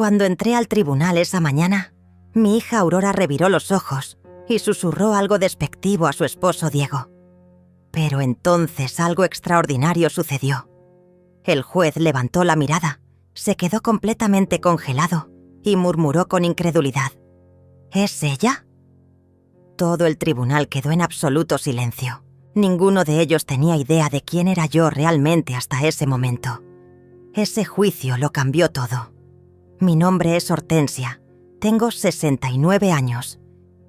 Cuando entré al tribunal esa mañana, mi hija Aurora reviró los ojos y susurró algo despectivo a su esposo Diego. Pero entonces algo extraordinario sucedió. El juez levantó la mirada, se quedó completamente congelado y murmuró con incredulidad: ¿Es ella? Todo el tribunal quedó en absoluto silencio. Ninguno de ellos tenía idea de quién era yo realmente hasta ese momento. Ese juicio lo cambió todo. Mi nombre es Hortensia, tengo 69 años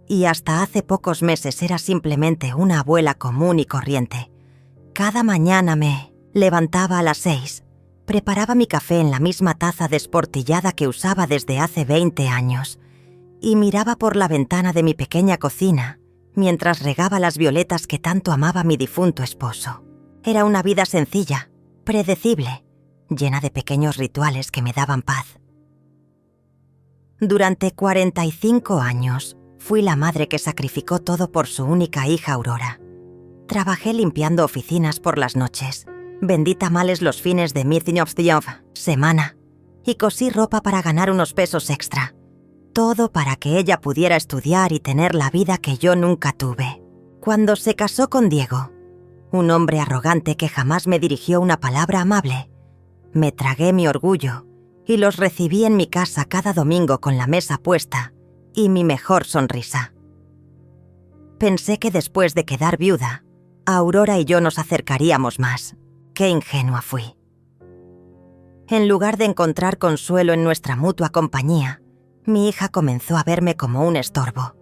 y hasta hace pocos meses era simplemente una abuela común y corriente. Cada mañana me levantaba a las 6, preparaba mi café en la misma taza desportillada que usaba desde hace 20 años y miraba por la ventana de mi pequeña cocina mientras regaba las violetas que tanto amaba mi difunto esposo. Era una vida sencilla, predecible, llena de pequeños rituales que me daban paz. Durante 45 años, fui la madre que sacrificó todo por su única hija Aurora. Trabajé limpiando oficinas por las noches, vendí tamales los fines de semana y cosí ropa para ganar unos pesos extra. Todo para que ella pudiera estudiar y tener la vida que yo nunca tuve. Cuando se casó con Diego, un hombre arrogante que jamás me dirigió una palabra amable, me tragué mi orgullo y los recibí en mi casa cada domingo con la mesa puesta y mi mejor sonrisa. Pensé que después de quedar viuda, Aurora y yo nos acercaríamos más. Qué ingenua fui. En lugar de encontrar consuelo en nuestra mutua compañía, mi hija comenzó a verme como un estorbo.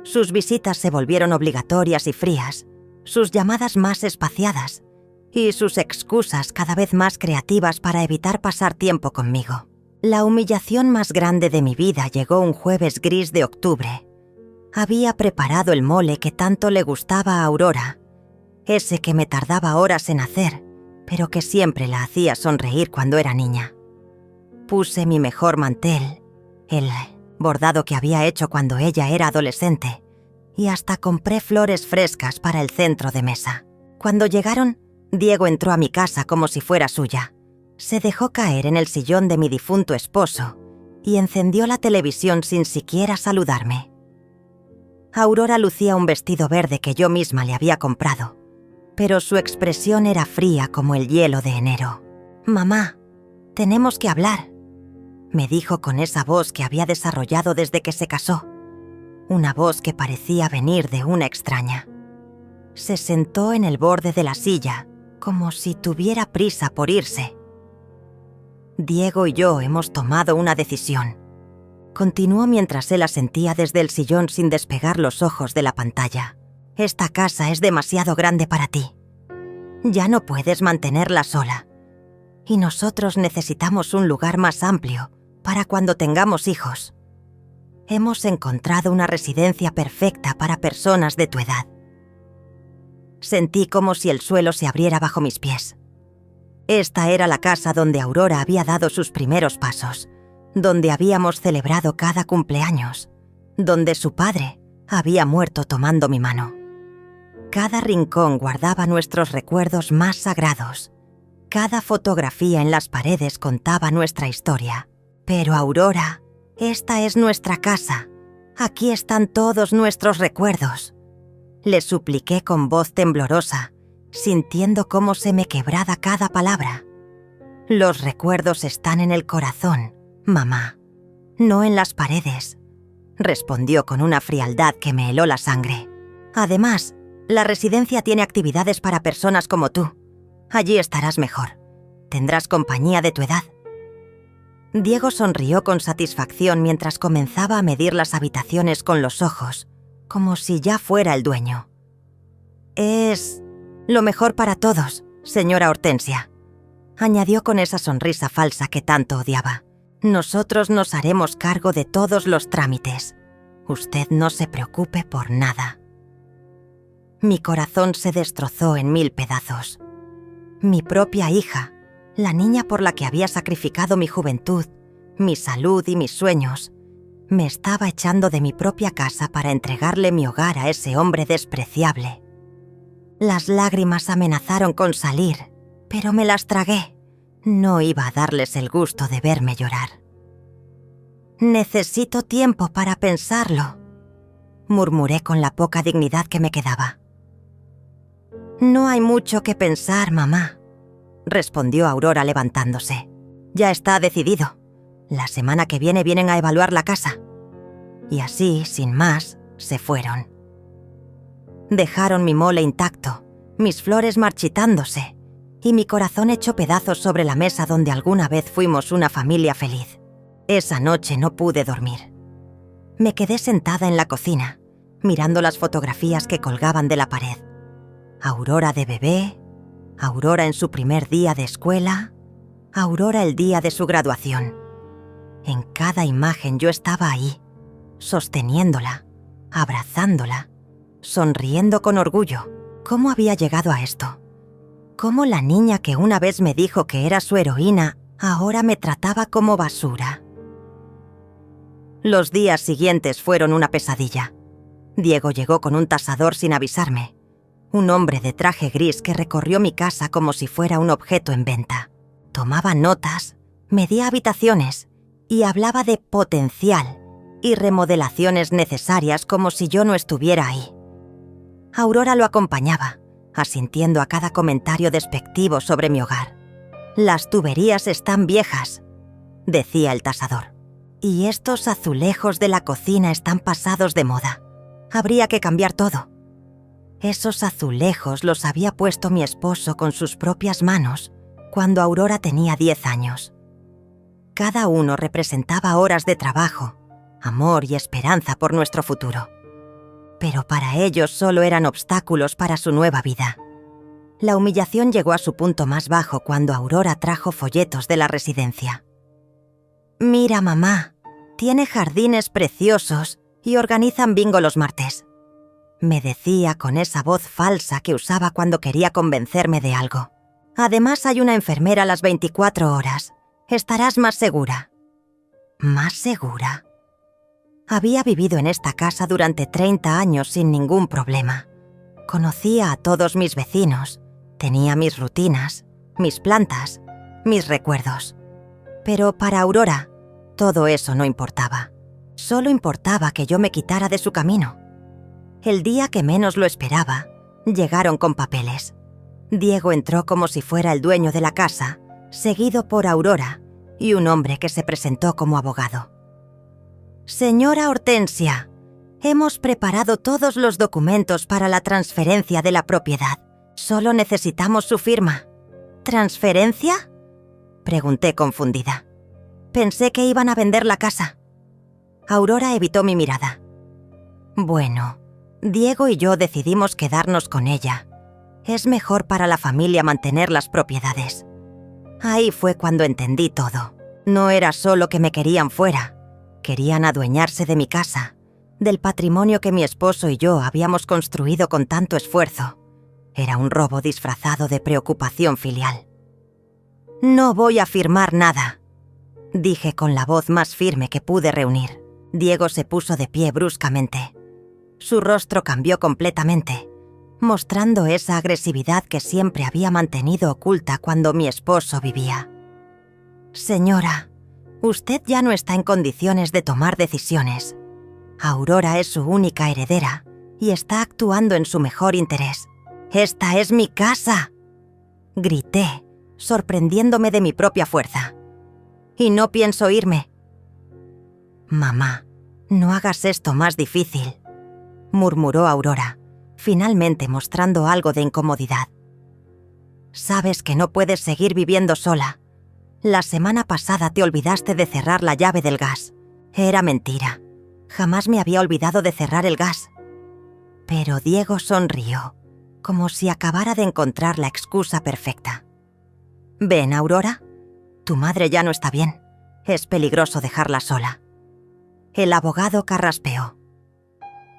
Sus visitas se volvieron obligatorias y frías, sus llamadas más espaciadas y sus excusas cada vez más creativas para evitar pasar tiempo conmigo. La humillación más grande de mi vida llegó un jueves gris de octubre. Había preparado el mole que tanto le gustaba a Aurora, ese que me tardaba horas en hacer, pero que siempre la hacía sonreír cuando era niña. Puse mi mejor mantel, el bordado que había hecho cuando ella era adolescente, y hasta compré flores frescas para el centro de mesa. Cuando llegaron, Diego entró a mi casa como si fuera suya. Se dejó caer en el sillón de mi difunto esposo y encendió la televisión sin siquiera saludarme. Aurora lucía un vestido verde que yo misma le había comprado, pero su expresión era fría como el hielo de enero. «Mamá, tenemos que hablar», me dijo con esa voz que había desarrollado desde que se casó, una voz que parecía venir de una extraña. Se sentó en el borde de la silla, como si tuviera prisa por irse. «Diego y yo hemos tomado una decisión», continuó mientras él asentía desde el sillón sin despegar los ojos de la pantalla. «Esta casa es demasiado grande para ti. Ya no puedes mantenerla sola. Y nosotros necesitamos un lugar más amplio para cuando tengamos hijos. Hemos encontrado una residencia perfecta para personas de tu edad». Sentí como si el suelo se abriera bajo mis pies. Esta era la casa donde Aurora había dado sus primeros pasos, donde habíamos celebrado cada cumpleaños, donde su padre había muerto tomando mi mano. Cada rincón guardaba nuestros recuerdos más sagrados. Cada fotografía en las paredes contaba nuestra historia. Pero Aurora, esta es nuestra casa. Aquí están todos nuestros recuerdos. Le supliqué con voz temblorosa, sintiendo cómo se me quebraba cada palabra. Los recuerdos están en el corazón, mamá, no en las paredes, respondió con una frialdad que me heló la sangre. Además, la residencia tiene actividades para personas como tú. Allí estarás mejor. Tendrás compañía de tu edad. Diego sonrió con satisfacción mientras comenzaba a medir las habitaciones con los ojos, como si ya fuera el dueño. «Es lo mejor para todos, señora Hortensia», añadió con esa sonrisa falsa que tanto odiaba. «Nosotros nos haremos cargo de todos los trámites. Usted no se preocupe por nada». Mi corazón se destrozó en 1000 pedazos. Mi propia hija, la niña por la que había sacrificado mi juventud, mi salud y mis sueños, me estaba echando de mi propia casa para entregarle mi hogar a ese hombre despreciable. Las lágrimas amenazaron con salir, pero me las tragué. No iba a darles el gusto de verme llorar. Necesito tiempo para pensarlo, murmuré con la poca dignidad que me quedaba. No hay mucho que pensar, mamá, respondió Aurora levantándose. Ya está decidido. La semana que viene vienen a evaluar la casa. Y así, sin más, se fueron. Dejaron mi mole intacto, mis flores marchitándose y mi corazón hecho pedazos sobre la mesa donde alguna vez fuimos una familia feliz. Esa noche no pude dormir. Me quedé sentada en la cocina, mirando las fotografías que colgaban de la pared. Aurora de bebé, Aurora en su primer día de escuela, Aurora el día de su graduación. En cada imagen yo estaba ahí, sosteniéndola, abrazándola, sonriendo con orgullo. ¿Cómo había llegado a esto? ¿Cómo la niña que una vez me dijo que era su heroína ahora me trataba como basura? Los días siguientes fueron una pesadilla. Diego llegó con un tasador sin avisarme. Un hombre de traje gris que recorrió mi casa como si fuera un objeto en venta. Tomaba notas, medía habitaciones y hablaba de potencial y remodelaciones necesarias como si yo no estuviera ahí. Aurora lo acompañaba, asintiendo a cada comentario despectivo sobre mi hogar. «Las tuberías están viejas», decía el tasador. «Y estos azulejos de la cocina están pasados de moda. Habría que cambiar todo». Esos azulejos los había puesto mi esposo con sus propias manos cuando Aurora tenía 10 años. Cada uno representaba horas de trabajo, amor y esperanza por nuestro futuro. Pero para ellos solo eran obstáculos para su nueva vida. La humillación llegó a su punto más bajo cuando Aurora trajo folletos de la residencia. «Mira, mamá, tiene jardines preciosos y organizan bingo los martes», me decía con esa voz falsa que usaba cuando quería convencerme de algo. «Además hay una enfermera a las 24 horas. Estarás más segura». ¿Más segura? Había vivido en esta casa durante 30 años sin ningún problema. Conocía a todos mis vecinos, tenía mis rutinas, mis plantas, mis recuerdos. Pero para Aurora, todo eso no importaba. Solo importaba que yo me quitara de su camino. El día que menos lo esperaba, llegaron con papeles. Diego entró como si fuera el dueño de la casa, seguido por Aurora y un hombre que se presentó como abogado. «Señora Hortensia, hemos preparado todos los documentos para la transferencia de la propiedad. Solo necesitamos su firma». «¿Transferencia?», pregunté confundida. Pensé que iban a vender la casa. Aurora evitó mi mirada. «Bueno, Diego y yo decidimos quedarnos con ella. Es mejor para la familia mantener las propiedades». Ahí fue cuando entendí todo. No era solo que me querían fuera. Querían adueñarse de mi casa, del patrimonio que mi esposo y yo habíamos construido con tanto esfuerzo. Era un robo disfrazado de preocupación filial. «No voy a firmar nada», dije con la voz más firme que pude reunir. Diego se puso de pie bruscamente. Su rostro cambió completamente, mostrando esa agresividad que siempre había mantenido oculta cuando mi esposo vivía. «Señora, usted ya no está en condiciones de tomar decisiones. Aurora es su única heredera y está actuando en su mejor interés. ¡Esta es mi casa!», grité, sorprendiéndome de mi propia fuerza. «Y no pienso irme». «Mamá, no hagas esto más difícil», murmuró Aurora, finalmente mostrando algo de incomodidad. «Sabes que no puedes seguir viviendo sola. La semana pasada te olvidaste de cerrar la llave del gas. Era mentira. Jamás me había olvidado de cerrar el gas». Pero Diego sonrió, como si acabara de encontrar la excusa perfecta. «Ven, Aurora. Tu madre ya no está bien. Es peligroso dejarla sola». El abogado carraspeó.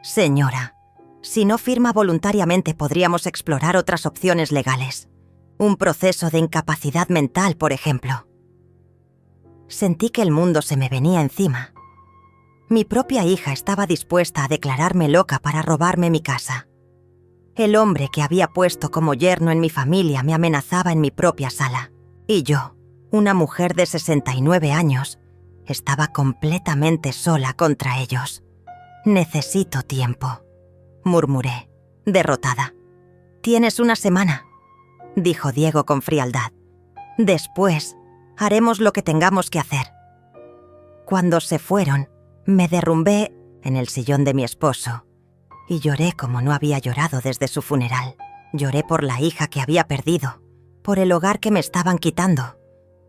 «Señora, si no firma voluntariamente podríamos explorar otras opciones legales. Un proceso de incapacidad mental, por ejemplo». Sentí que el mundo se me venía encima. Mi propia hija estaba dispuesta a declararme loca para robarme mi casa. El hombre que había puesto como yerno en mi familia me amenazaba en mi propia sala. Y yo, una mujer de 69 años, Estaba completamente sola contra ellos. «Necesito tiempo», murmuré, derrotada. «Tienes una semana», dijo Diego con frialdad. «Después, haremos lo que tengamos que hacer». Cuando se fueron, me derrumbé en el sillón de mi esposo y lloré como no había llorado desde su funeral. Lloré por la hija que había perdido, por el hogar que me estaban quitando,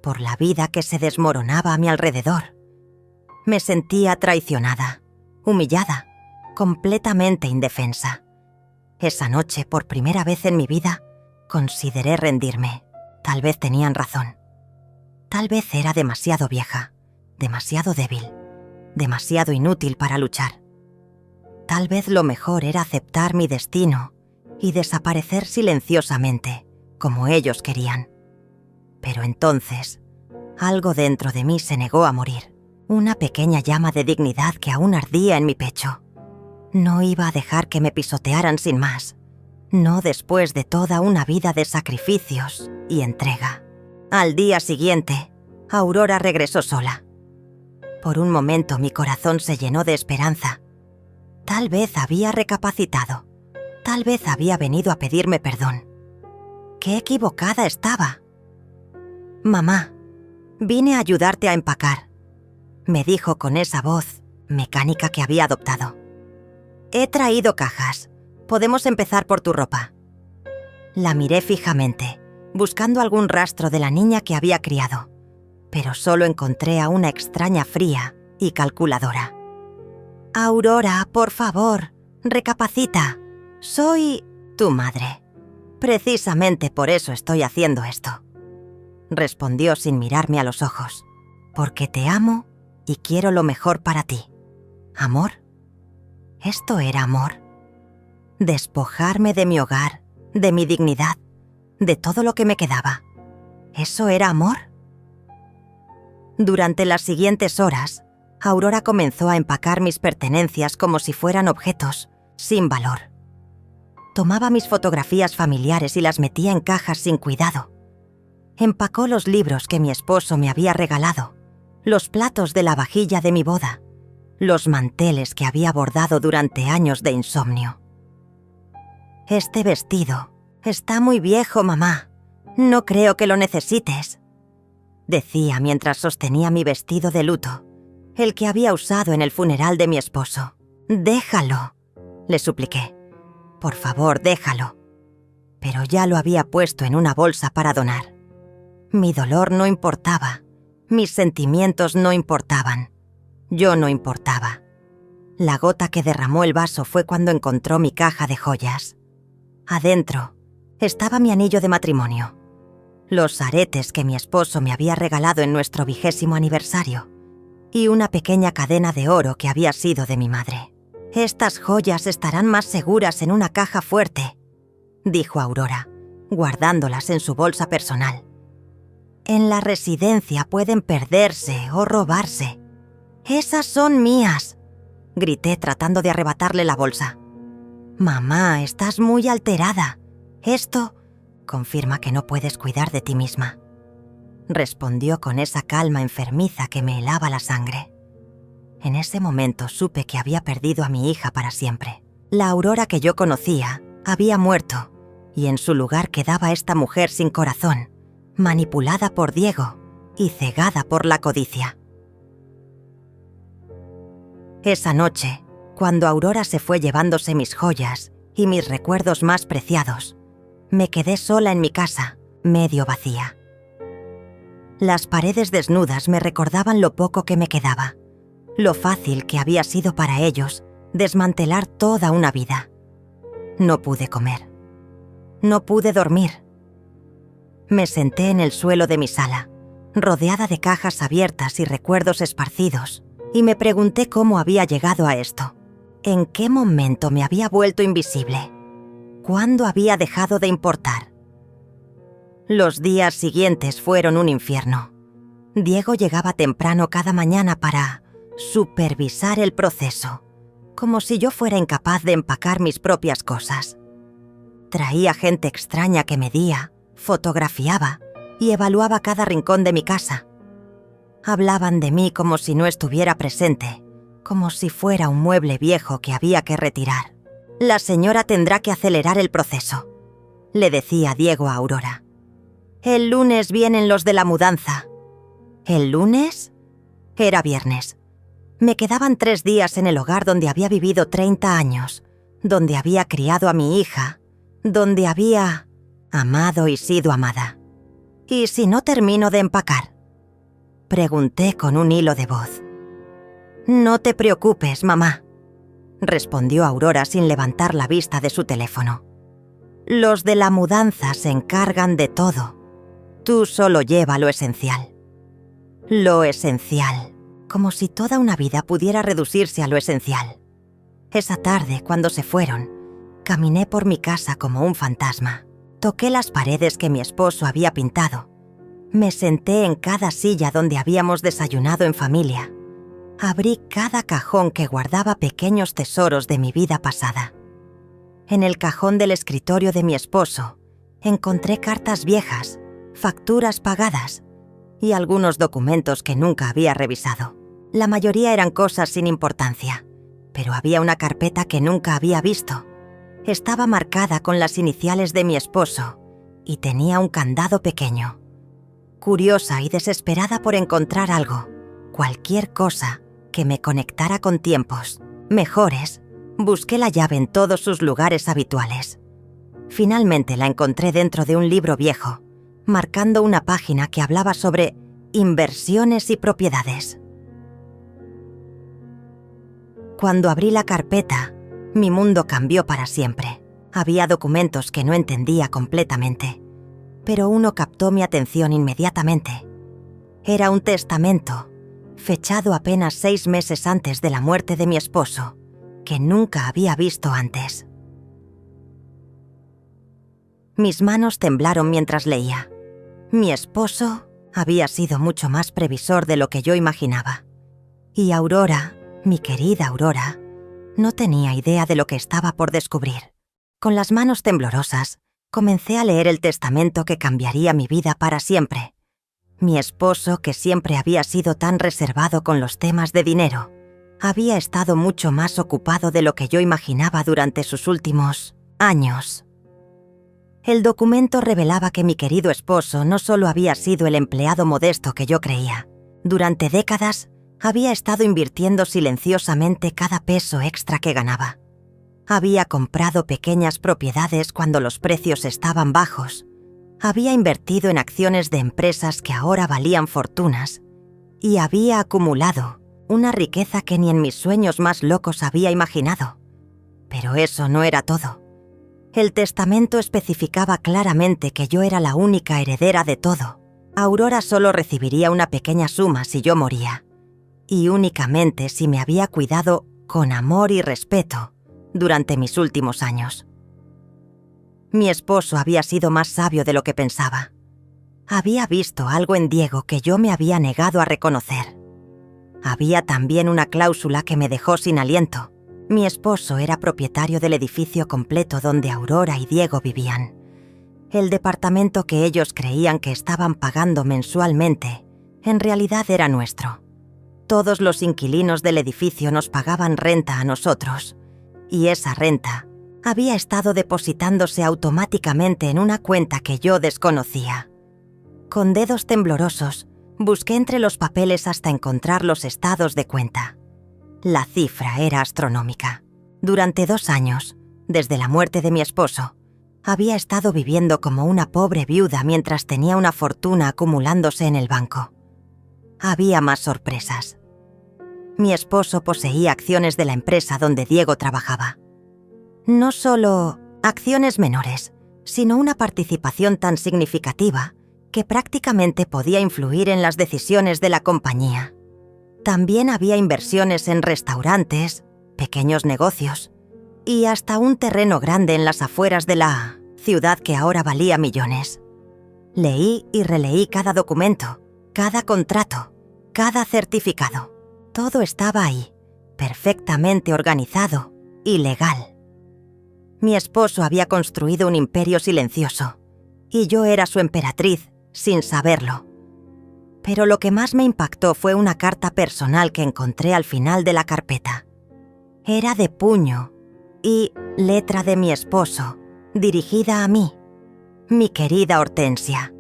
por la vida que se desmoronaba a mi alrededor. Me sentía traicionada, humillada, completamente indefensa. Esa noche, por primera vez en mi vida, consideré rendirme. Tal vez tenían razón. Tal vez era demasiado vieja, demasiado débil, demasiado inútil para luchar. Tal vez lo mejor era aceptar mi destino y desaparecer silenciosamente, como ellos querían. Pero entonces, algo dentro de mí se negó a morir. Una pequeña llama de dignidad que aún ardía en mi pecho. No iba a dejar que me pisotearan sin más. No después de toda una vida de sacrificios y entrega. Al día siguiente, Aurora regresó sola. Por un momento mi corazón se llenó de esperanza. Tal vez había recapacitado. Tal vez había venido a pedirme perdón. ¡Qué equivocada estaba! «Mamá, vine a ayudarte a empacar», me dijo con esa voz mecánica que había adoptado. «He traído cajas. Podemos empezar por tu ropa». La miré fijamente, buscando algún rastro de la niña que había criado, pero solo encontré a una extraña fría y calculadora. «Aurora, por favor, recapacita. Soy tu madre. Precisamente por eso estoy haciendo esto», respondió sin mirarme a los ojos. «Porque te amo y quiero lo mejor para ti». ¿Amor? ¿Esto era amor? Despojarme de mi hogar, de mi dignidad, de todo lo que me quedaba. ¿Eso era amor? Durante las siguientes horas, Aurora comenzó a empacar mis pertenencias como si fueran objetos, sin valor. Tomaba mis fotografías familiares y las metía en cajas sin cuidado. Empacó los libros que mi esposo me había regalado, los platos de la vajilla de mi boda, los manteles que había bordado durante años de insomnio. «Este vestido está muy viejo, mamá. No creo que lo necesites», decía mientras sostenía mi vestido de luto, el que había usado en el funeral de mi esposo. «Déjalo», le supliqué. «Por favor, déjalo». Pero ya lo había puesto en una bolsa para donar. Mi dolor no importaba. Mis sentimientos no importaban. Yo no importaba. La gota que derramó el vaso fue cuando encontró mi caja de joyas. Adentro estaba mi anillo de matrimonio, los aretes que mi esposo me había regalado en nuestro 20º aniversario y una pequeña cadena de oro que había sido de mi madre. «Estas joyas estarán más seguras en una caja fuerte», dijo Aurora, guardándolas en su bolsa personal. «En la residencia pueden perderse o robarse». «Esas son mías», grité tratando de arrebatarle la bolsa. «Mamá, estás muy alterada. Esto confirma que no puedes cuidar de ti misma», respondió con esa calma enfermiza que me helaba la sangre. En ese momento supe que había perdido a mi hija para siempre. La Aurora que yo conocía había muerto y en su lugar quedaba esta mujer sin corazón, manipulada por Diego y cegada por la codicia. Esa noche, cuando Aurora se fue llevándose mis joyas y mis recuerdos más preciados, me quedé sola en mi casa, medio vacía. Las paredes desnudas me recordaban lo poco que me quedaba, lo fácil que había sido para ellos desmantelar toda una vida. No pude comer. No pude dormir. Me senté en el suelo de mi sala, rodeada de cajas abiertas y recuerdos esparcidos, y me pregunté cómo había llegado a esto. ¿En qué momento me había vuelto invisible? ¿Cuándo había dejado de importar? Los días siguientes fueron un infierno. Diego llegaba temprano cada mañana para supervisar el proceso, como si yo fuera incapaz de empacar mis propias cosas. Traía gente extraña que medía, fotografiaba y evaluaba cada rincón de mi casa. Hablaban de mí como si no estuviera presente, como si fuera un mueble viejo que había que retirar. «La señora tendrá que acelerar el proceso», le decía Diego a Aurora. «El lunes vienen los de la mudanza». ¿El lunes? Era viernes. Me quedaban 3 días en el hogar donde había vivido 30 años, donde había criado a mi hija, donde había amado y sido amada. ¿Y si no termino de empacar?, pregunté con un hilo de voz. «No te preocupes, mamá», respondió Aurora sin levantar la vista de su teléfono. «Los de la mudanza se encargan de todo. Tú solo lleva lo esencial». Lo esencial, como si toda una vida pudiera reducirse a lo esencial. Esa tarde, cuando se fueron, caminé por mi casa como un fantasma. Toqué las paredes que mi esposo había pintado. Me senté en cada silla donde habíamos desayunado en familia. Abrí cada cajón que guardaba pequeños tesoros de mi vida pasada. En el cajón del escritorio de mi esposo, encontré cartas viejas, facturas pagadas y algunos documentos que nunca había revisado. La mayoría eran cosas sin importancia, pero había una carpeta que nunca había visto. Estaba marcada con las iniciales de mi esposo y tenía un candado pequeño. Curiosa y desesperada por encontrar algo, cualquier cosa que me conectara con tiempos mejores, busqué la llave en todos sus lugares habituales. Finalmente la encontré dentro de un libro viejo, marcando una página que hablaba sobre inversiones y propiedades. Cuando abrí la carpeta, mi mundo cambió para siempre. Había documentos que no entendía completamente, pero uno captó mi atención inmediatamente. Era un testamento, fechado apenas 6 meses antes de la muerte de mi esposo, que nunca había visto antes. Mis manos temblaron mientras leía. Mi esposo había sido mucho más previsor de lo que yo imaginaba. Y Aurora, mi querida Aurora, no tenía idea de lo que estaba por descubrir. Con las manos temblorosas, comencé a leer el testamento que cambiaría mi vida para siempre. Mi esposo, que siempre había sido tan reservado con los temas de dinero, había estado mucho más ocupado de lo que yo imaginaba durante sus últimos años. El documento revelaba que mi querido esposo no solo había sido el empleado modesto que yo creía. Durante décadas, había estado invirtiendo silenciosamente cada peso extra que ganaba. Había comprado pequeñas propiedades cuando los precios estaban bajos. Había invertido en acciones de empresas que ahora valían fortunas. Y había acumulado una riqueza que ni en mis sueños más locos había imaginado. Pero eso no era todo. El testamento especificaba claramente que yo era la única heredera de todo. Aurora solo recibiría una pequeña suma si yo moría. Y únicamente si me había cuidado con amor y respeto durante mis últimos años. Mi esposo había sido más sabio de lo que pensaba. Había visto algo en Diego que yo me había negado a reconocer. Había también una cláusula que me dejó sin aliento. Mi esposo era propietario del edificio completo donde Aurora y Diego vivían. El departamento que ellos creían que estaban pagando mensualmente, en realidad era nuestro. Todos los inquilinos del edificio nos pagaban renta a nosotros, y esa renta había estado depositándose automáticamente en una cuenta que yo desconocía. Con dedos temblorosos, busqué entre los papeles hasta encontrar los estados de cuenta. La cifra era astronómica. Durante 2 años, desde la muerte de mi esposo, había estado viviendo como una pobre viuda mientras tenía una fortuna acumulándose en el banco. Había más sorpresas. Mi esposo poseía acciones de la empresa donde Diego trabajaba. No solo acciones menores, sino una participación tan significativa que prácticamente podía influir en las decisiones de la compañía. También había inversiones en restaurantes, pequeños negocios y hasta un terreno grande en las afueras de la ciudad que ahora valía millones. Leí y releí cada documento, cada contrato, cada certificado. Todo estaba ahí, perfectamente organizado y legal. Mi esposo había construido un imperio silencioso, y yo era su emperatriz sin saberlo. Pero lo que más me impactó fue una carta personal que encontré al final de la carpeta. Era de puño y letra de mi esposo, dirigida a mí. Mi querida Hortensia,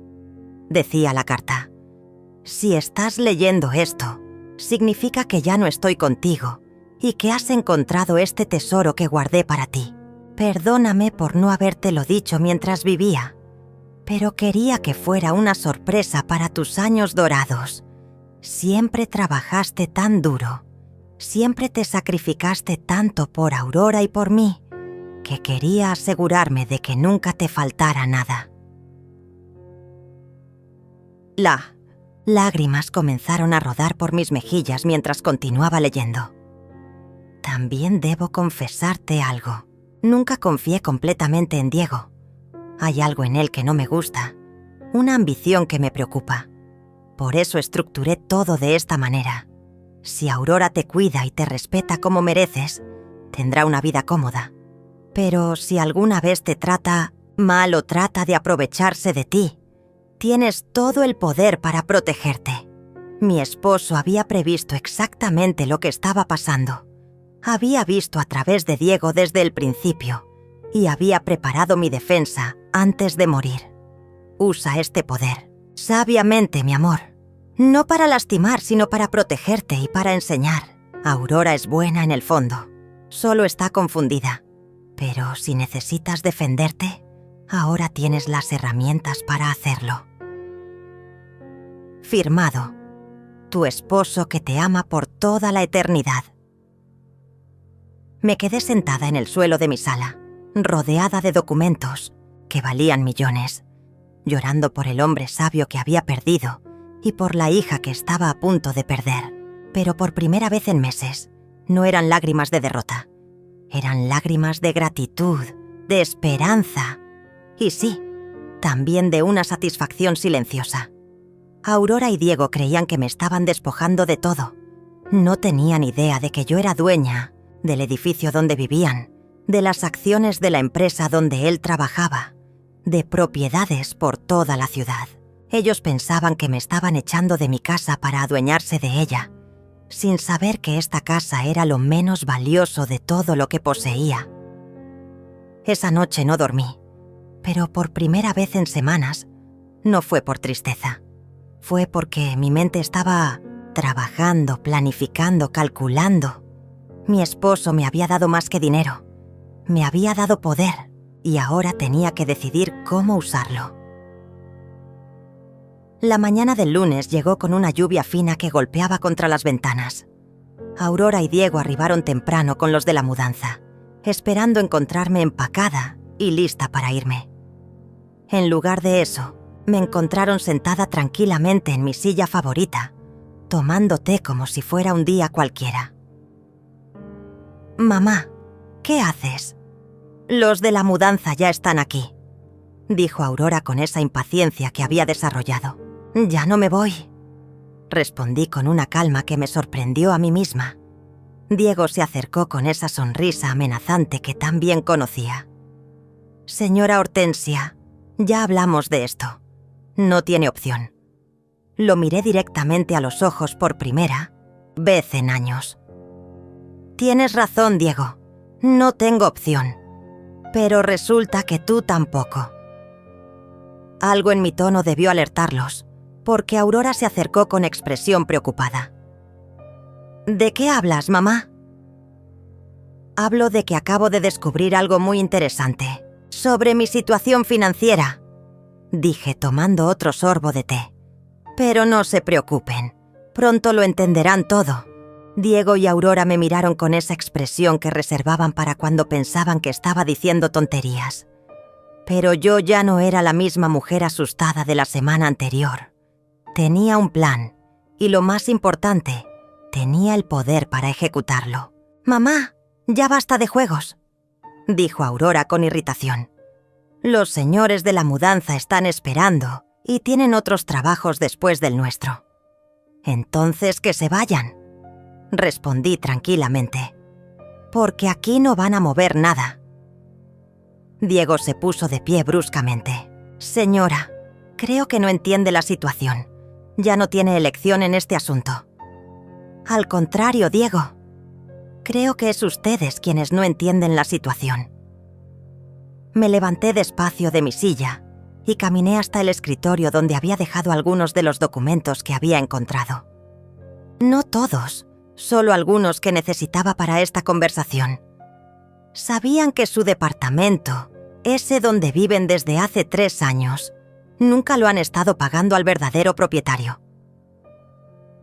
decía la carta. Si estás leyendo esto, significa que ya no estoy contigo y que has encontrado este tesoro que guardé para ti. Perdóname por no habértelo dicho mientras vivía, pero quería que fuera una sorpresa para tus años dorados. Siempre trabajaste tan duro, siempre te sacrificaste tanto por Aurora y por mí, que quería asegurarme de que nunca te faltara nada. Lágrimas comenzaron a rodar por mis mejillas mientras continuaba leyendo. También debo confesarte algo. Nunca confié completamente en Diego. Hay algo en él que no me gusta, una ambición que me preocupa. Por eso estructuré todo de esta manera. Si Aurora te cuida y te respeta como mereces, tendrá una vida cómoda. Pero si alguna vez te trata mal o trata de aprovecharse de ti, tienes todo el poder para protegerte. Mi esposo había previsto exactamente lo que estaba pasando. Había visto a través de Diego desde el principio y había preparado mi defensa antes de morir. Usa este poder sabiamente, mi amor. No para lastimar, sino para protegerte y para enseñar. Aurora es buena en el fondo. Solo está confundida. Pero si necesitas defenderte, ahora tienes las herramientas para hacerlo. Firmado. Tu esposo que te ama por toda la eternidad. Me quedé sentada en el suelo de mi sala, rodeada de documentos que valían millones, llorando por el hombre sabio que había perdido y por la hija que estaba a punto de perder. Pero por primera vez en meses, no eran lágrimas de derrota. Eran lágrimas de gratitud, de esperanza y sí, también de una satisfacción silenciosa. Aurora y Diego creían que me estaban despojando de todo. No tenían idea de que yo era dueña del edificio donde vivían, de las acciones de la empresa donde él trabajaba, de propiedades por toda la ciudad. Ellos pensaban que me estaban echando de mi casa para adueñarse de ella, sin saber que esta casa era lo menos valioso de todo lo que poseía. Esa noche no dormí, pero por primera vez en semanas, no fue por tristeza. Fue porque mi mente estaba trabajando, planificando, calculando. Mi esposo me había dado más que dinero. Me había dado poder y ahora tenía que decidir cómo usarlo. La mañana del lunes llegó con una lluvia fina que golpeaba contra las ventanas. Aurora y Diego arribaron temprano con los de la mudanza, esperando encontrarme empacada y lista para irme. En lugar de eso, me encontraron sentada tranquilamente en mi silla favorita, tomando té como si fuera un día cualquiera. «Mamá, ¿qué haces?» «Los de la mudanza ya están aquí», dijo Aurora con esa impaciencia que había desarrollado. «Ya no me voy», respondí con una calma que me sorprendió a mí misma. Diego se acercó con esa sonrisa amenazante que tan bien conocía. «Señora Hortensia, ya hablamos de esto. No tiene opción». Lo miré directamente a los ojos por primera vez en años. «Tienes razón, Diego. No tengo opción. Pero resulta que tú tampoco». Algo en mi tono debió alertarlos, porque Aurora se acercó con expresión preocupada. «¿De qué hablas, mamá?» «Hablo de que acabo de descubrir algo muy interesante sobre mi situación financiera», dije tomando otro sorbo de té. «Pero no se preocupen, pronto lo entenderán todo». Diego y Aurora me miraron con esa expresión que reservaban para cuando pensaban que estaba diciendo tonterías. Pero yo ya no era la misma mujer asustada de la semana anterior. Tenía un plan, y lo más importante, tenía el poder para ejecutarlo. «Mamá, ya basta de juegos», dijo Aurora con irritación. «Los señores de la mudanza están esperando y tienen otros trabajos después del nuestro». «Entonces que se vayan», respondí tranquilamente. «Porque aquí no van a mover nada». Diego se puso de pie bruscamente. «Señora, creo que no entiende la situación. Ya no tiene elección en este asunto. Al contrario, Diego. Creo que es ustedes quienes no entienden la situación. Me levanté despacio de mi silla y caminé hasta el escritorio donde había dejado algunos de los documentos que había encontrado. No todos, solo algunos que necesitaba para esta conversación. Sabían que su departamento, ese donde viven desde hace 3 años, nunca lo han estado pagando al verdadero propietario.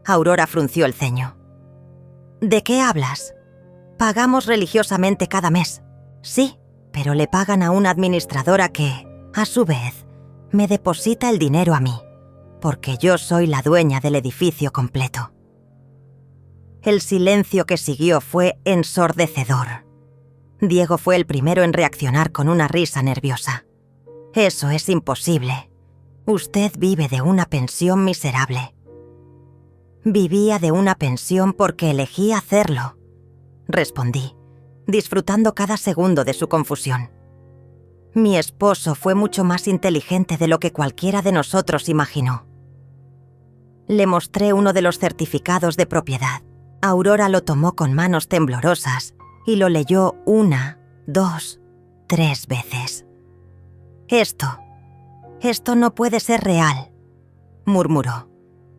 Aurora frunció el ceño. ¿De qué hablas? Pagamos religiosamente cada mes. Sí, pero le pagan a una administradora que, a su vez, me deposita el dinero a mí, porque yo soy la dueña del edificio completo. El silencio que siguió fue ensordecedor. Diego fue el primero en reaccionar con una risa nerviosa. Eso es imposible. Usted vive de una pensión miserable. Vivía de una pensión porque elegí hacerlo, respondí, disfrutando cada segundo de su confusión. Mi esposo fue mucho más inteligente de lo que cualquiera de nosotros imaginó. Le mostré uno de los certificados de propiedad. Aurora lo tomó con manos temblorosas y lo leyó 1, 2, 3 veces. Esto no puede ser real, murmuró.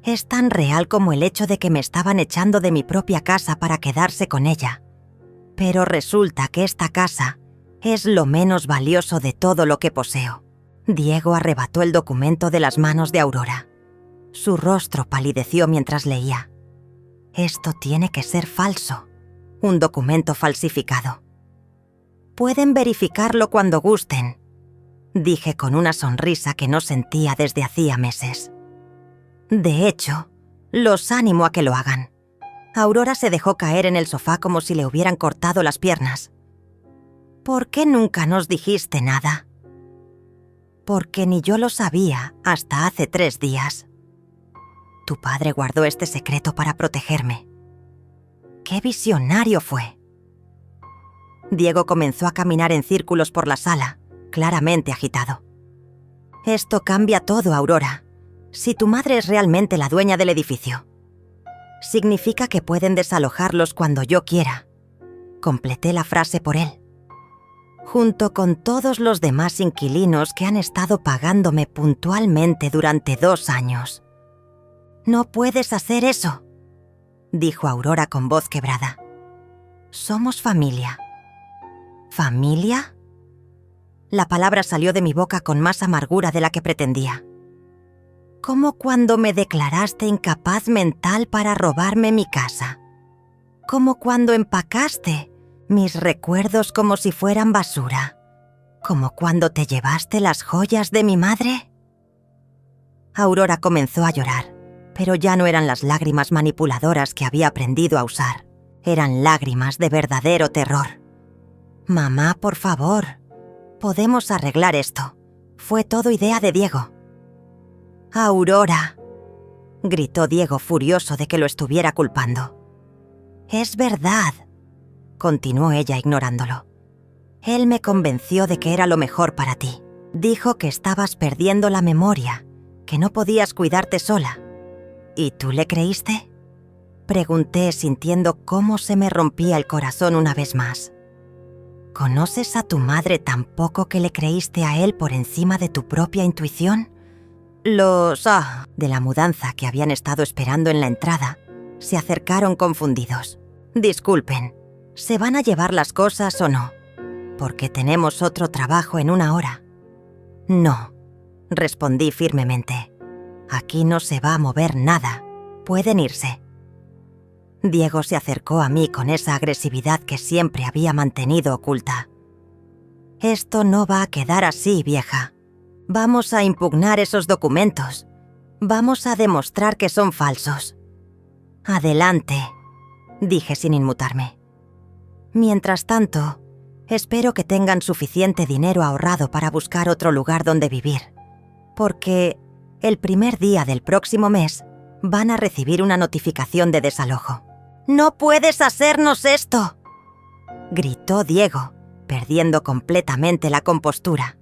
Es tan real como el hecho de que me estaban echando de mi propia casa para quedarse con ella. Pero resulta que esta casa es lo menos valioso de todo lo que poseo. Diego arrebató el documento de las manos de Aurora. Su rostro palideció mientras leía. Esto tiene que ser falso. Un documento falsificado. Pueden verificarlo cuando gusten, dije con una sonrisa que no sentía desde hacía meses. De hecho, los animo a que lo hagan. Aurora se dejó caer en el sofá como si le hubieran cortado las piernas. ¿Por qué nunca nos dijiste nada? Porque ni yo lo sabía hasta hace 3 días. Tu padre guardó este secreto para protegerme. ¡Qué visionario fue! Diego comenzó a caminar en círculos por la sala, claramente agitado. Esto cambia todo, Aurora. Si tu madre es realmente la dueña del edificio, significa que pueden desalojarlos cuando yo quiera. Completé la frase por él. Junto con todos los demás inquilinos que han estado pagándome puntualmente durante 2 años. No puedes hacer eso, dijo Aurora con voz quebrada. Somos familia. ¿Familia? La palabra salió de mi boca con más amargura de la que pretendía. Como cuando me declaraste incapaz mental para robarme mi casa. Como cuando empacaste mis recuerdos como si fueran basura. Como cuando te llevaste las joyas de mi madre. Aurora comenzó a llorar, pero ya no eran las lágrimas manipuladoras que había aprendido a usar. Eran lágrimas de verdadero terror. Mamá, por favor, podemos arreglar esto. Fue todo idea de Diego. Aurora, gritó Diego furioso de que lo estuviera culpando. Es verdad, continuó ella ignorándolo. Él me convenció de que era lo mejor para ti. Dijo que estabas perdiendo la memoria, que no podías cuidarte sola. ¿Y tú le creíste? Pregunté sintiendo cómo se me rompía el corazón una vez más. ¿Conoces a tu madre tan poco que le creíste a él por encima de tu propia intuición? Los de la mudanza que habían estado esperando en la entrada se acercaron confundidos. Disculpen, ¿se van a llevar las cosas o no? Porque tenemos otro trabajo en 1 hora. No, respondí firmemente. Aquí no se va a mover nada. Pueden irse. Diego se acercó a mí con esa agresividad que siempre había mantenido oculta. Esto no va a quedar así, vieja. Vamos a impugnar esos documentos. Vamos a demostrar que son falsos. Adelante, dije sin inmutarme. Mientras tanto, espero que tengan suficiente dinero ahorrado para buscar otro lugar donde vivir. Porque el primer día del próximo mes van a recibir una notificación de desalojo. ¡No puedes hacernos esto!, gritó Diego, perdiendo completamente la compostura.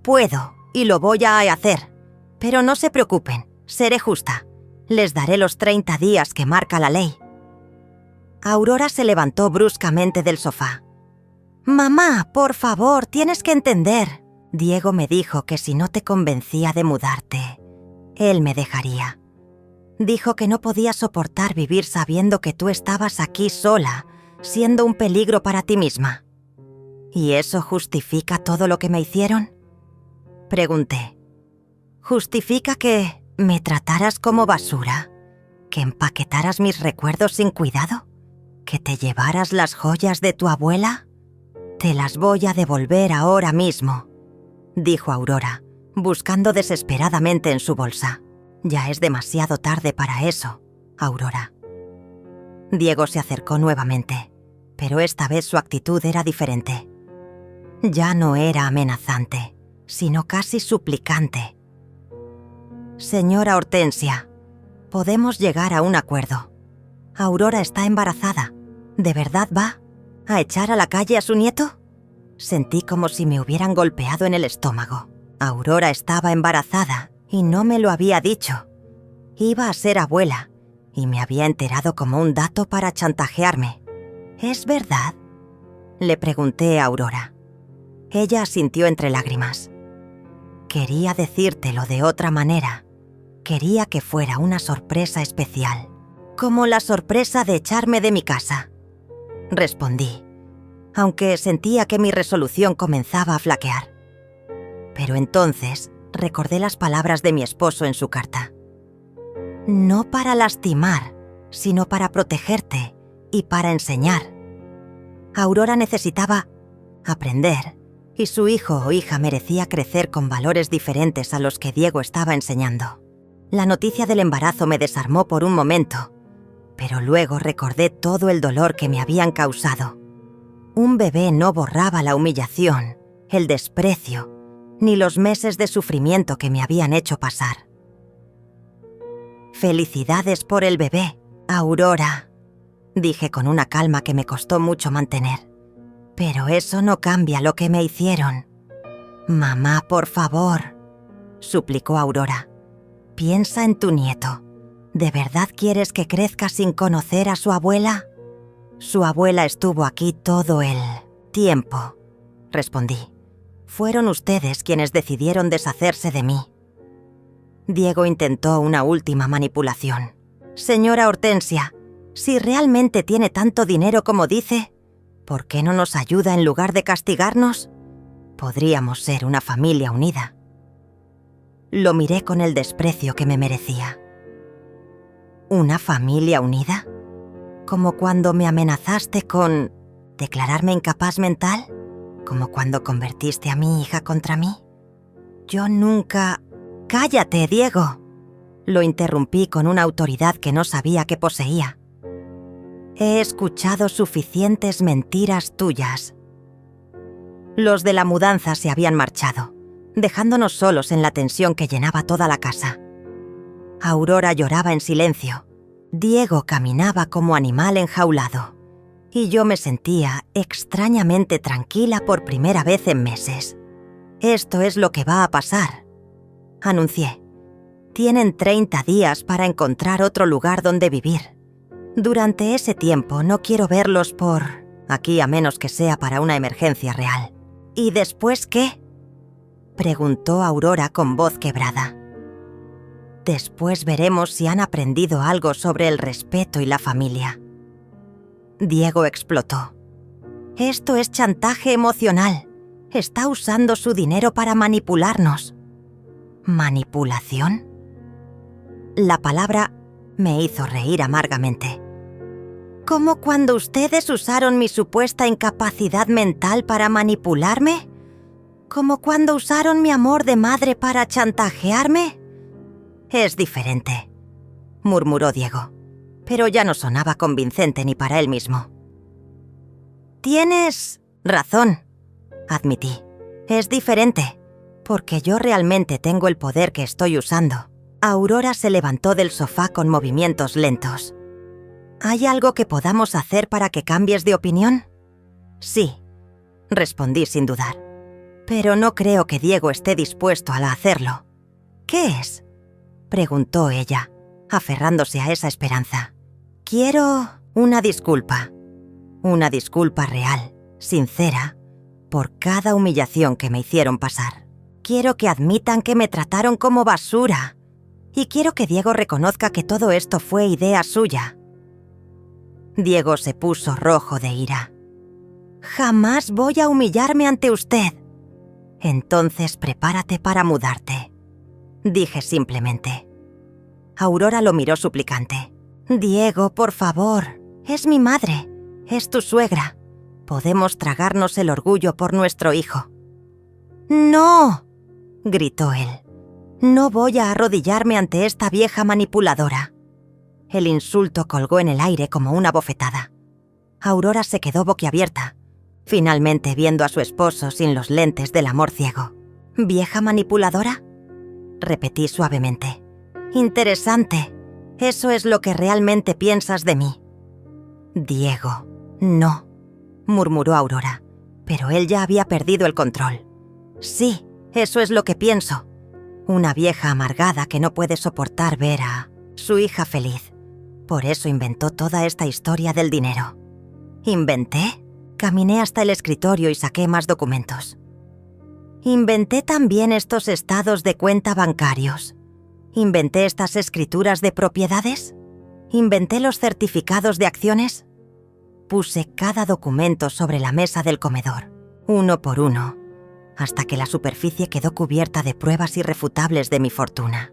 Puedo, y lo voy a hacer. Pero no se preocupen, Seré justa. Les daré los 30 días que marca la ley. Aurora se levantó bruscamente del sofá. «Mamá, por favor, tienes que entender». Diego me dijo que si no te convencía de mudarte, él me dejaría. Dijo que no podía soportar vivir sabiendo que tú estabas aquí sola, siendo un peligro para ti misma. ¿Y eso justifica todo lo que me hicieron?, pregunté. ¿Justifica que me trataras como basura? ¿Que empaquetaras mis recuerdos sin cuidado? ¿Que te llevaras las joyas de tu abuela? Te las voy a devolver ahora mismo, dijo Aurora, buscando desesperadamente en su bolsa. Ya es demasiado tarde para eso, Aurora. Diego se acercó nuevamente, pero esta vez su actitud era diferente. Ya no era amenazante, sino casi suplicante. Señora Hortensia, podemos llegar a un acuerdo. Aurora está embarazada. ¿De verdad va a echar a la calle a su nieto? Sentí como si me hubieran golpeado en el estómago. Aurora estaba embarazada y no me lo había dicho. Iba a ser abuela y me había enterado como un dato para chantajearme. ¿Es verdad?, le pregunté a Aurora. Ella asintió entre lágrimas. Quería decírtelo de otra manera. Quería que fuera una sorpresa especial, como la sorpresa de echarme de mi casa. Respondí, aunque sentía que mi resolución comenzaba a flaquear. Pero entonces recordé las palabras de mi esposo en su carta. No para lastimar, sino para protegerte y para enseñar. Aurora necesitaba aprender, y su hijo o hija merecía crecer con valores diferentes a los que Diego estaba enseñando. La noticia del embarazo me desarmó por un momento, pero luego recordé todo el dolor que me habían causado. Un bebé no borraba la humillación, el desprecio, ni los meses de sufrimiento que me habían hecho pasar. «Felicidades por el bebé, Aurora», dije con una calma que me costó mucho mantener. «Pero eso no cambia lo que me hicieron». «Mamá, por favor», suplicó Aurora. «Piensa en tu nieto. ¿De verdad quieres que crezca sin conocer a su abuela?» «Su abuela estuvo aquí todo el tiempo», respondí. «Fueron ustedes quienes decidieron deshacerse de mí». Diego intentó una última manipulación. «Señora Hortensia, si realmente tiene tanto dinero como dice, ¿por qué no nos ayuda en lugar de castigarnos? Podríamos ser una familia unida». Lo miré con el desprecio que me merecía. ¿Una familia unida? ¿Como cuando me amenazaste con declararme incapaz mental? ¿Como cuando convertiste a mi hija contra mí? Yo nunca... «¡Cállate, Diego!», lo interrumpí con una autoridad que no sabía que poseía. «He escuchado suficientes mentiras tuyas». Los de la mudanza se habían marchado, dejándonos solos en la tensión que llenaba toda la casa. Aurora lloraba en silencio. Diego caminaba como animal enjaulado. Y yo me sentía extrañamente tranquila por primera vez en meses. «Esto es lo que va a pasar», anuncié. «Tienen 30 días para encontrar otro lugar donde vivir. Durante ese tiempo no quiero verlos por aquí a menos que sea para una emergencia real». «¿Y después qué?», preguntó Aurora con voz quebrada. «Después veremos si han aprendido algo sobre el respeto y la familia». Diego explotó. «Esto es chantaje emocional. Está usando su dinero para manipularnos». ¿Manipulación? La palabra me hizo reír amargamente. ¿Cómo cuando ustedes usaron mi supuesta incapacidad mental para manipularme? ¿Como cuando usaron mi amor de madre para chantajearme? Es diferente, murmuró Diego, pero ya no sonaba convincente ni para él mismo. Tienes razón, admití. Es diferente, porque yo realmente tengo el poder que estoy usando. Aurora se levantó del sofá con movimientos lentos. ¿Hay algo que podamos hacer para que cambies de opinión? Sí, respondí sin dudar. Pero no creo que Diego esté dispuesto a hacerlo. ¿Qué es? preguntó ella, aferrándose a esa esperanza. Quiero una disculpa real, sincera, por cada humillación que me hicieron pasar. Quiero que admitan que me trataron como basura. Y quiero que Diego reconozca que todo esto fue idea suya. Diego se puso rojo de ira. Jamás voy a humillarme ante usted. Entonces prepárate para mudarte, dije simplemente. Aurora lo miró suplicante. Diego, por favor, es mi madre, es tu suegra. Podemos tragarnos el orgullo por nuestro hijo. ¡No!, gritó él. No voy a arrodillarme ante esta vieja manipuladora. El insulto colgó en el aire como una bofetada. Aurora se quedó boquiabierta, finalmente viendo a su esposo sin los lentes del amor ciego. ¿Vieja manipuladora?, repetí suavemente. Interesante. Eso es lo que realmente piensas de mí. Diego, no, murmuró Aurora, pero él ya había perdido el control. Sí, eso es lo que pienso. Una vieja amargada que no puede soportar ver a su hija feliz. Por eso inventó toda esta historia del dinero. ¿Inventé? Caminé hasta el escritorio y saqué más documentos. Inventé también estos estados de cuenta bancarios. ¿Inventé estas escrituras de propiedades? ¿Inventé los certificados de acciones? Puse cada documento sobre la mesa del comedor, uno por uno, hasta que la superficie quedó cubierta de pruebas irrefutables de mi fortuna.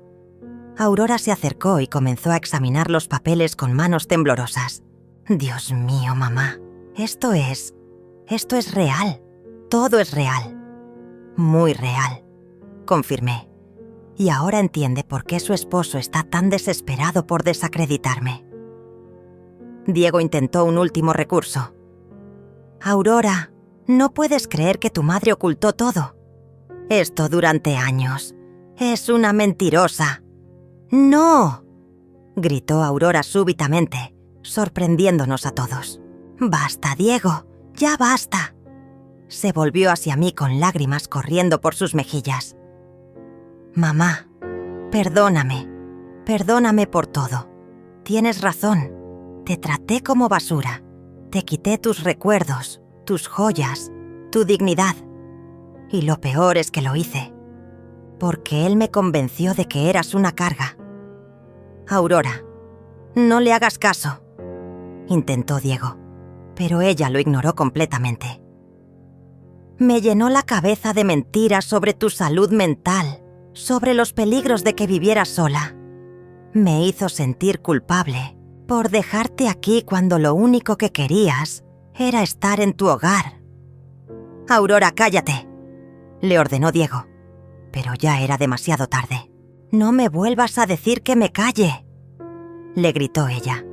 Aurora se acercó y comenzó a examinar los papeles con manos temblorosas. Dios mío, mamá, esto es real. Todo es real. Muy real, confirmé. Y ahora entiende por qué su esposo está tan desesperado por desacreditarme. Diego intentó un último recurso. Aurora, no puedes creer que tu madre ocultó todo. Esto durante años. Es una mentirosa. ¡No!, gritó Aurora súbitamente, sorprendiéndonos a todos. ¡Basta, Diego! ¡Ya basta! Se volvió hacia mí con lágrimas corriendo por sus mejillas. Mamá, perdóname por todo. Tienes razón, te traté como basura, te quité tus recuerdos, tus joyas, tu dignidad. Y lo peor es que lo hice, porque él me convenció de que eras una carga. Aurora, no le hagas caso, intentó Diego, pero ella lo ignoró completamente. Me llenó la cabeza de mentiras sobre tu salud mental, sobre los peligros de que vivieras sola. Me hizo sentir culpable por dejarte aquí cuando lo único que querías era estar en tu hogar. Aurora, cállate, le ordenó Diego, pero ya era demasiado tarde. No me vuelvas a decir que me calle, le gritó ella.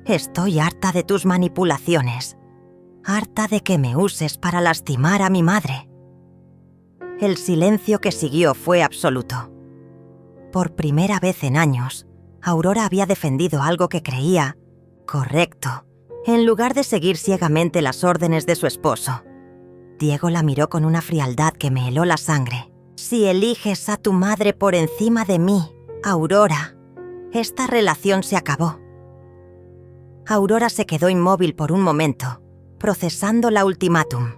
Estoy harta de tus manipulaciones, harta de que me uses para lastimar a mi madre. El silencio que siguió fue absoluto. Por primera vez en años, Aurora había defendido algo que creía correcto, en lugar de seguir ciegamente las órdenes de su esposo. Diego la miró con una frialdad que me heló la sangre. Si eliges a tu madre por encima de mí, Aurora, esta relación se acabó. Aurora se quedó inmóvil por un momento, procesando la ultimátum.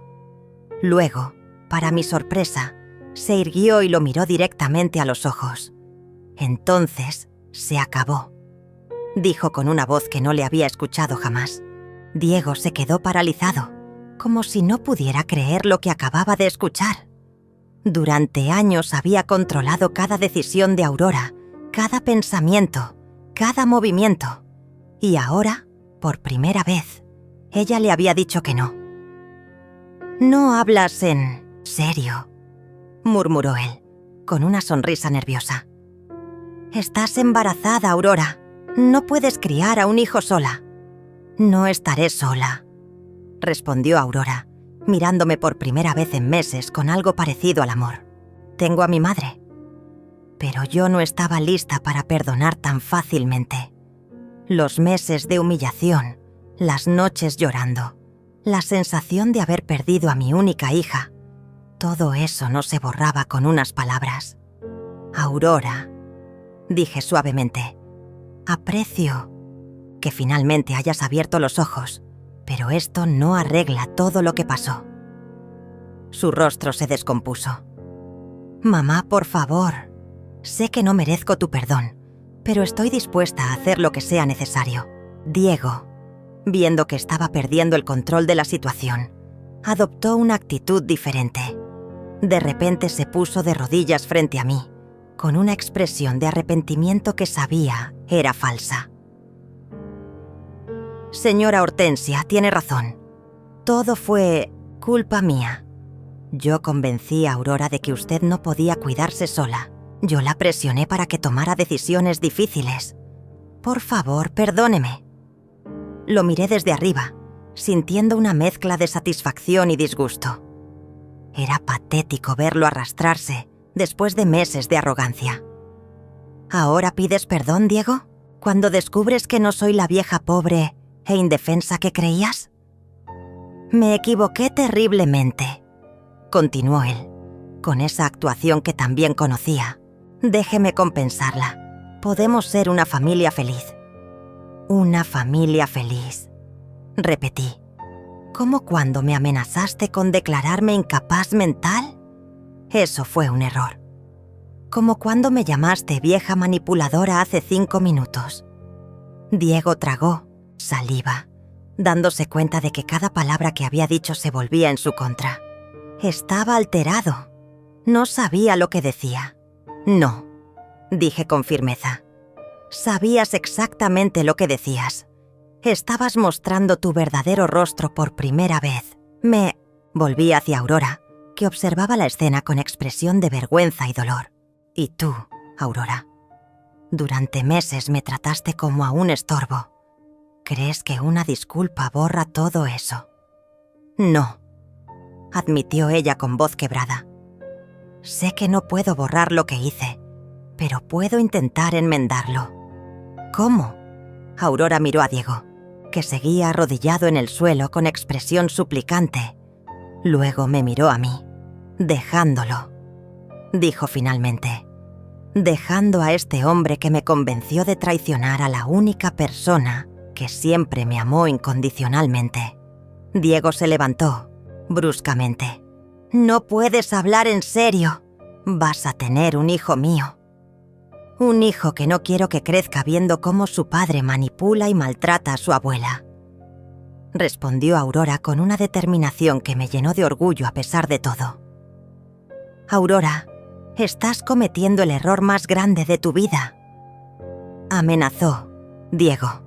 Luego, para mi sorpresa, se irguió y lo miró directamente a los ojos. Entonces, se acabó, dijo con una voz que no le había escuchado jamás. Diego se quedó paralizado, como si no pudiera creer lo que acababa de escuchar. Durante años había controlado cada decisión de Aurora, cada pensamiento, cada movimiento. Y ahora, por primera vez, ella le había dicho que no. «No hablas en serio», murmuró él, con una sonrisa nerviosa. «Estás embarazada, Aurora. No puedes criar a un hijo sola». «No estaré sola», respondió Aurora, mirándome por primera vez en meses con algo parecido al amor. «Tengo a mi madre». Pero yo no estaba lista para perdonar tan fácilmente. Los meses de humillación, las noches llorando, la sensación de haber perdido a mi única hija, todo eso no se borraba con unas palabras. Aurora, dije suavemente. Aprecio que finalmente hayas abierto los ojos, pero esto no arregla todo lo que pasó. Su rostro se descompuso. Mamá, por favor. Sé que no merezco tu perdón, pero estoy dispuesta a hacer lo que sea necesario. Diego, viendo que estaba perdiendo el control de la situación, adoptó una actitud diferente. De repente se puso de rodillas frente a mí, con una expresión de arrepentimiento que sabía era falsa. Señora Hortensia, tiene razón. Todo fue culpa mía. Yo convencí a Aurora de que usted no podía cuidarse sola. Yo la presioné para que tomara decisiones difíciles. Por favor, perdóneme. Lo miré desde arriba, sintiendo una mezcla de satisfacción y disgusto. Era patético verlo arrastrarse después de meses de arrogancia. ¿Ahora pides perdón, Diego? ¿Cuando descubres que no soy la vieja pobre e indefensa que creías? Me equivoqué terriblemente, continuó él, con esa actuación que también conocía. Déjeme compensarla. Podemos ser una familia feliz. Una familia feliz, repetí. ¿Cómo cuando me amenazaste con declararme incapaz mental? Eso fue un error. Como cuando me llamaste vieja manipuladora hace 5 minutos. Diego tragó saliva, dándose cuenta de que cada palabra que había dicho se volvía en su contra. Estaba alterado. No sabía lo que decía. No, dije con firmeza. Sabías exactamente lo que decías. Estabas mostrando tu verdadero rostro por primera vez. Me volví hacia Aurora, que observaba la escena con expresión de vergüenza y dolor. Y tú, Aurora, durante meses me trataste como a un estorbo. ¿Crees que una disculpa borra todo eso? No, admitió ella con voz quebrada. Sé que no puedo borrar lo que hice, pero puedo intentar enmendarlo. ¿Cómo? Aurora miró a Diego, que seguía arrodillado en el suelo con expresión suplicante. Luego me miró a mí, dejándolo. Dijo finalmente, dejando a este hombre que me convenció de traicionar a la única persona que siempre me amó incondicionalmente. Diego se levantó, bruscamente. No puedes hablar en serio. Vas a tener un hijo mío. Un hijo que no quiero que crezca viendo cómo su padre manipula y maltrata a su abuela. Respondió Aurora con una determinación que me llenó de orgullo a pesar de todo. Aurora, estás cometiendo el error más grande de tu vida. Amenazó Diego.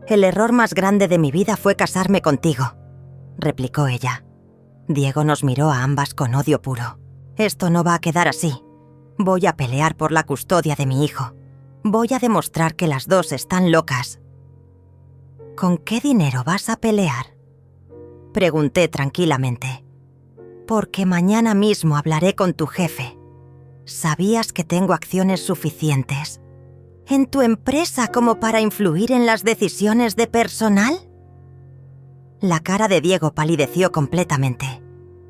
El error más grande de mi vida fue casarme contigo, replicó ella. Diego nos miró a ambas con odio puro. Esto no va a quedar así. Voy a pelear por la custodia de mi hijo. Voy a demostrar que las dos están locas. ¿Con qué dinero vas a pelear? Pregunté tranquilamente. Porque mañana mismo hablaré con tu jefe. ¿Sabías que tengo acciones suficientes en tu empresa como para influir en las decisiones de personal? La cara de Diego palideció completamente.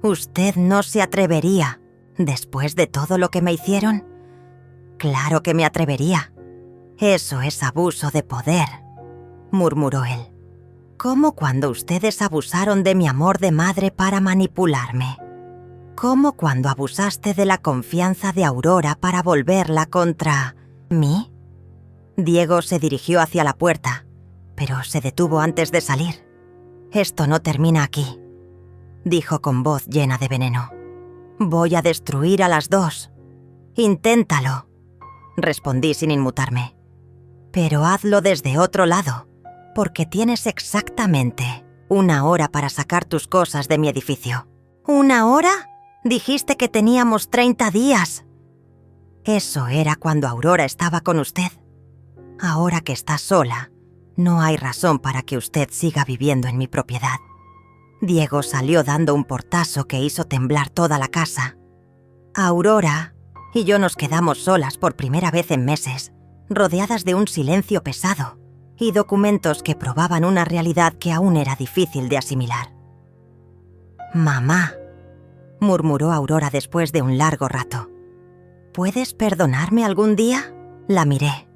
Usted no se atrevería, después de todo lo que me hicieron. Claro que me atrevería. Eso es abuso de poder, murmuró él. ¿Cómo cuando ustedes abusaron de mi amor de madre para manipularme? ¿Cómo cuando abusaste de la confianza de Aurora para volverla contra mí? Diego se dirigió hacia la puerta, pero se detuvo antes de salir. Esto no termina aquí, dijo con voz llena de veneno. Voy a destruir a las dos. Inténtalo, respondí sin inmutarme. Pero hazlo desde otro lado, porque tienes exactamente 1 hora para sacar tus cosas de mi edificio. ¿1 hora? Dijiste que teníamos 30 días. Eso era cuando Aurora estaba con usted. Ahora que está sola, no hay razón para que usted siga viviendo en mi propiedad. Diego salió dando un portazo que hizo temblar toda la casa. Aurora y yo nos quedamos solas por primera vez en meses, rodeadas de un silencio pesado y documentos que probaban una realidad que aún era difícil de asimilar. «Mamá», murmuró Aurora después de un largo rato. «¿Puedes perdonarme algún día?» La miré.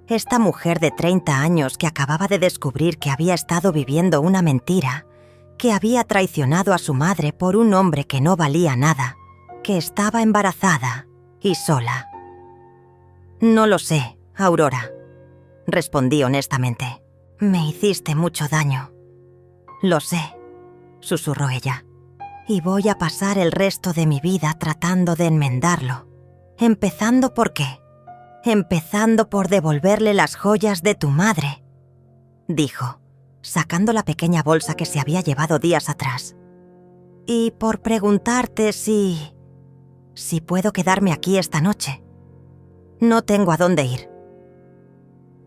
Esta mujer de 30 años que acababa de descubrir que había estado viviendo una mentira, que había traicionado a su madre por un hombre que no valía nada, que estaba embarazada y sola. «No lo sé, Aurora», respondí honestamente. «Me hiciste mucho daño». «Lo sé», susurró ella, «y voy a pasar el resto de mi vida tratando de enmendarlo. ¿Empezando por qué? Empezando por devolverle las joyas de tu madre», dijo, sacando la pequeña bolsa que se había llevado días atrás. «Y por preguntarte si puedo quedarme aquí esta noche. No tengo a dónde ir».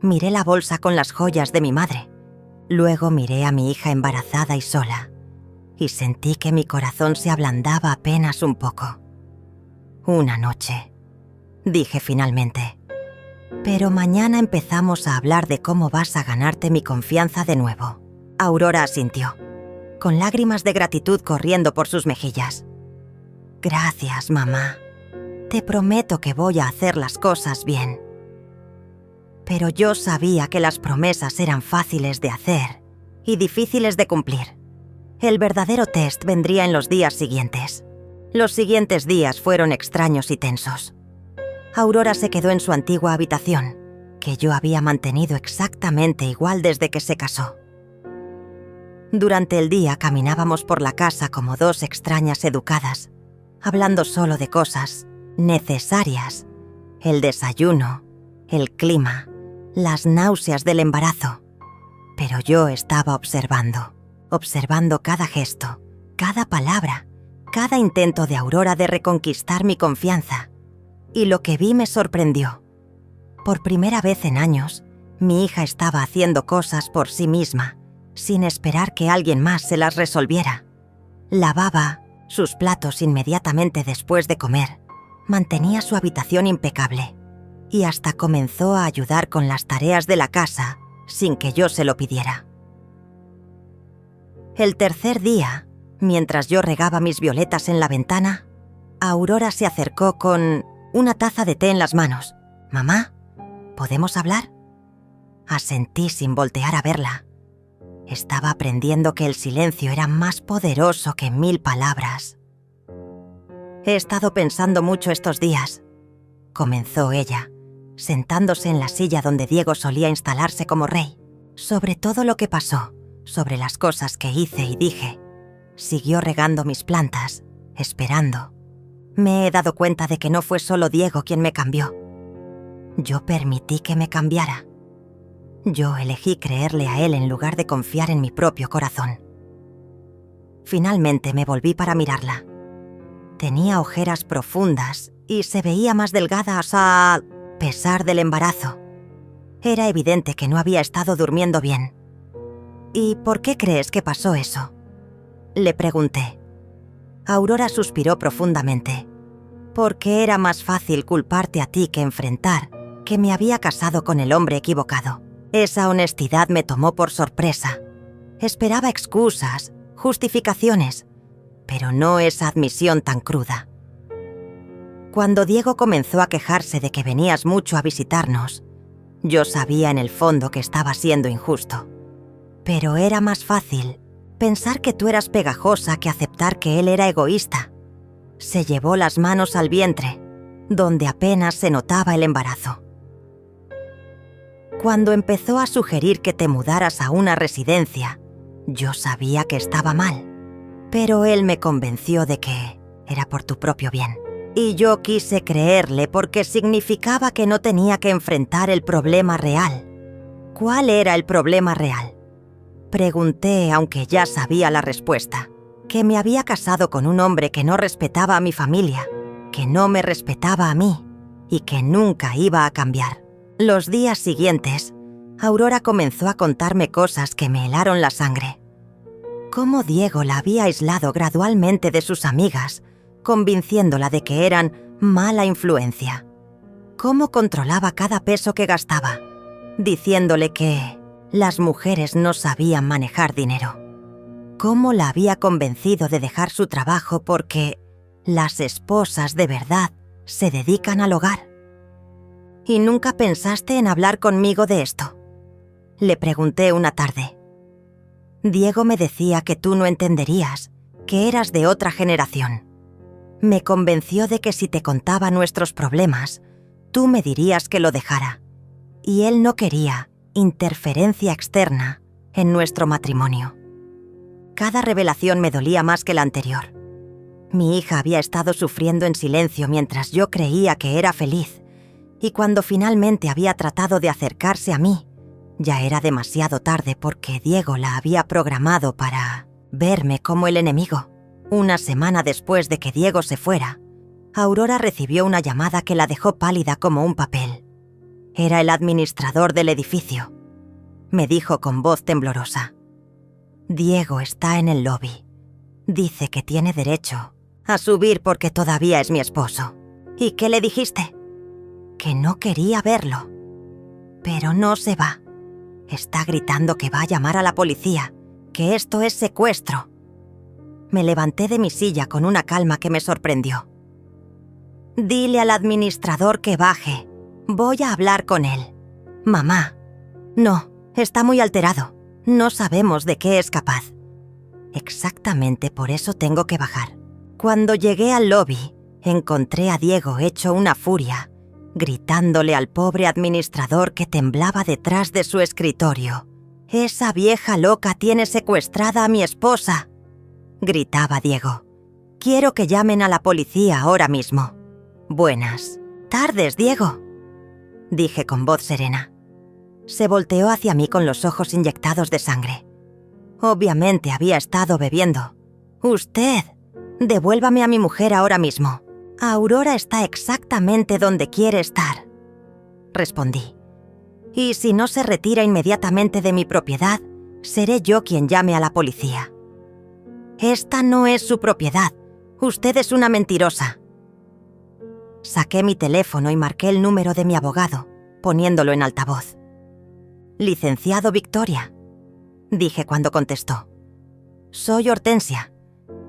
Miré la bolsa con las joyas de mi madre. Luego miré a mi hija embarazada y sola, y sentí que mi corazón se ablandaba apenas un poco. «Una noche», dije finalmente. «Pero mañana empezamos a hablar de cómo vas a ganarte mi confianza de nuevo». Aurora asintió, con lágrimas de gratitud corriendo por sus mejillas. «Gracias, mamá. Te prometo que voy a hacer las cosas bien». Pero yo sabía que las promesas eran fáciles de hacer y difíciles de cumplir. El verdadero test vendría en los días siguientes. Los siguientes días fueron extraños y tensos. Aurora se quedó en su antigua habitación, que yo había mantenido exactamente igual desde que se casó. Durante el día caminábamos por la casa como dos extrañas educadas, hablando solo de cosas necesarias: el desayuno, el clima, las náuseas del embarazo. Pero yo estaba observando cada gesto, cada palabra, cada intento de Aurora de reconquistar mi confianza. Y lo que vi me sorprendió. Por primera vez en años, mi hija estaba haciendo cosas por sí misma, sin esperar que alguien más se las resolviera. Lavaba sus platos inmediatamente después de comer, mantenía su habitación impecable y hasta comenzó a ayudar con las tareas de la casa sin que yo se lo pidiera. El tercer día, mientras yo regaba mis violetas en la ventana, Aurora se acercó con una taza de té en las manos. «Mamá, ¿podemos hablar?». Asentí sin voltear a verla. Estaba aprendiendo que el silencio era más poderoso que 1000 palabras. «He estado pensando mucho estos días», comenzó ella, sentándose en la silla donde Diego solía instalarse como rey, «sobre todo lo que pasó, sobre las cosas que hice y dije. Siguió regando mis plantas, esperando. Me he dado cuenta de que no fue solo Diego quien me cambió. Yo permití que me cambiara. Yo elegí creerle a él en lugar de confiar en mi propio corazón». Finalmente me volví para mirarla. Tenía ojeras profundas y se veía más delgada a pesar del embarazo. Era evidente que no había estado durmiendo bien. «¿Y por qué crees que pasó eso?», le pregunté. Aurora suspiró profundamente. «Porque era más fácil culparte a ti que enfrentar que me había casado con el hombre equivocado. Esa honestidad me tomó por sorpresa. Esperaba excusas, justificaciones, pero no esa admisión tan cruda. Cuando Diego comenzó a quejarse de que venías mucho a visitarnos, yo sabía en el fondo que estaba siendo injusto. Pero era más fácil pensar que tú eras pegajosa que aceptar que él era egoísta». Se llevó las manos al vientre, donde apenas se notaba el embarazo. «Cuando empezó a sugerir que te mudaras a una residencia, yo sabía que estaba mal, pero él me convenció de que era por tu propio bien. Y yo quise creerle porque significaba que no tenía que enfrentar el problema real». «¿Cuál era el problema real?», pregunté, aunque ya sabía la respuesta. «Que me había casado con un hombre que no respetaba a mi familia, que no me respetaba a mí y que nunca iba a cambiar». Los días siguientes, Aurora comenzó a contarme cosas que me helaron la sangre. Cómo Diego la había aislado gradualmente de sus amigas, convenciéndola de que eran mala influencia. Cómo controlaba cada peso que gastaba, diciéndole que las mujeres no sabían manejar dinero. Cómo la había convencido de dejar su trabajo porque las esposas de verdad se dedican al hogar. ¿Y nunca pensaste en hablar conmigo de esto?, le pregunté una tarde. Diego me decía que tú no entenderías, que eras de otra generación. Me convenció de que si te contaba nuestros problemas, tú me dirías que lo dejara. Y él no quería interferencia externa en nuestro matrimonio. Cada revelación me dolía más que la anterior. Mi hija había estado sufriendo en silencio mientras yo creía que era feliz, y cuando finalmente había tratado de acercarse a mí, ya era demasiado tarde porque Diego la había programado para verme como el enemigo. Una semana después de que Diego se fuera, Aurora recibió una llamada que la dejó pálida como un papel. Era el administrador del edificio. Me dijo con voz temblorosa: Diego está en el lobby. Dice que tiene derecho a subir porque todavía es mi esposo. ¿Y qué le dijiste? Que no quería verlo. Pero no se va. Está gritando que va a llamar a la policía, que esto es secuestro. Me levanté de mi silla con una calma que me sorprendió. Dile al administrador que baje. Voy a hablar con él. Mamá. No, está muy alterado. No sabemos de qué es capaz. Exactamente por eso tengo que bajar. Cuando llegué al lobby, encontré a Diego hecho una furia, gritándole al pobre administrador que temblaba detrás de su escritorio. «Esa vieja loca tiene secuestrada a mi esposa», gritaba Diego. «Quiero que llamen a la policía ahora mismo». «Buenas tardes, Diego», dije con voz serena. Se volteó hacia mí con los ojos inyectados de sangre. Obviamente había estado bebiendo. «Usted, devuélvame a mi mujer ahora mismo. Aurora está exactamente donde quiere estar», respondí. «Y si no se retira inmediatamente de mi propiedad, seré yo quien llame a la policía». «Esta no es su propiedad. Usted es una mentirosa». Saqué mi teléfono y marqué el número de mi abogado, poniéndolo en altavoz. «Licenciado Victoria», dije cuando contestó. «Soy Hortensia.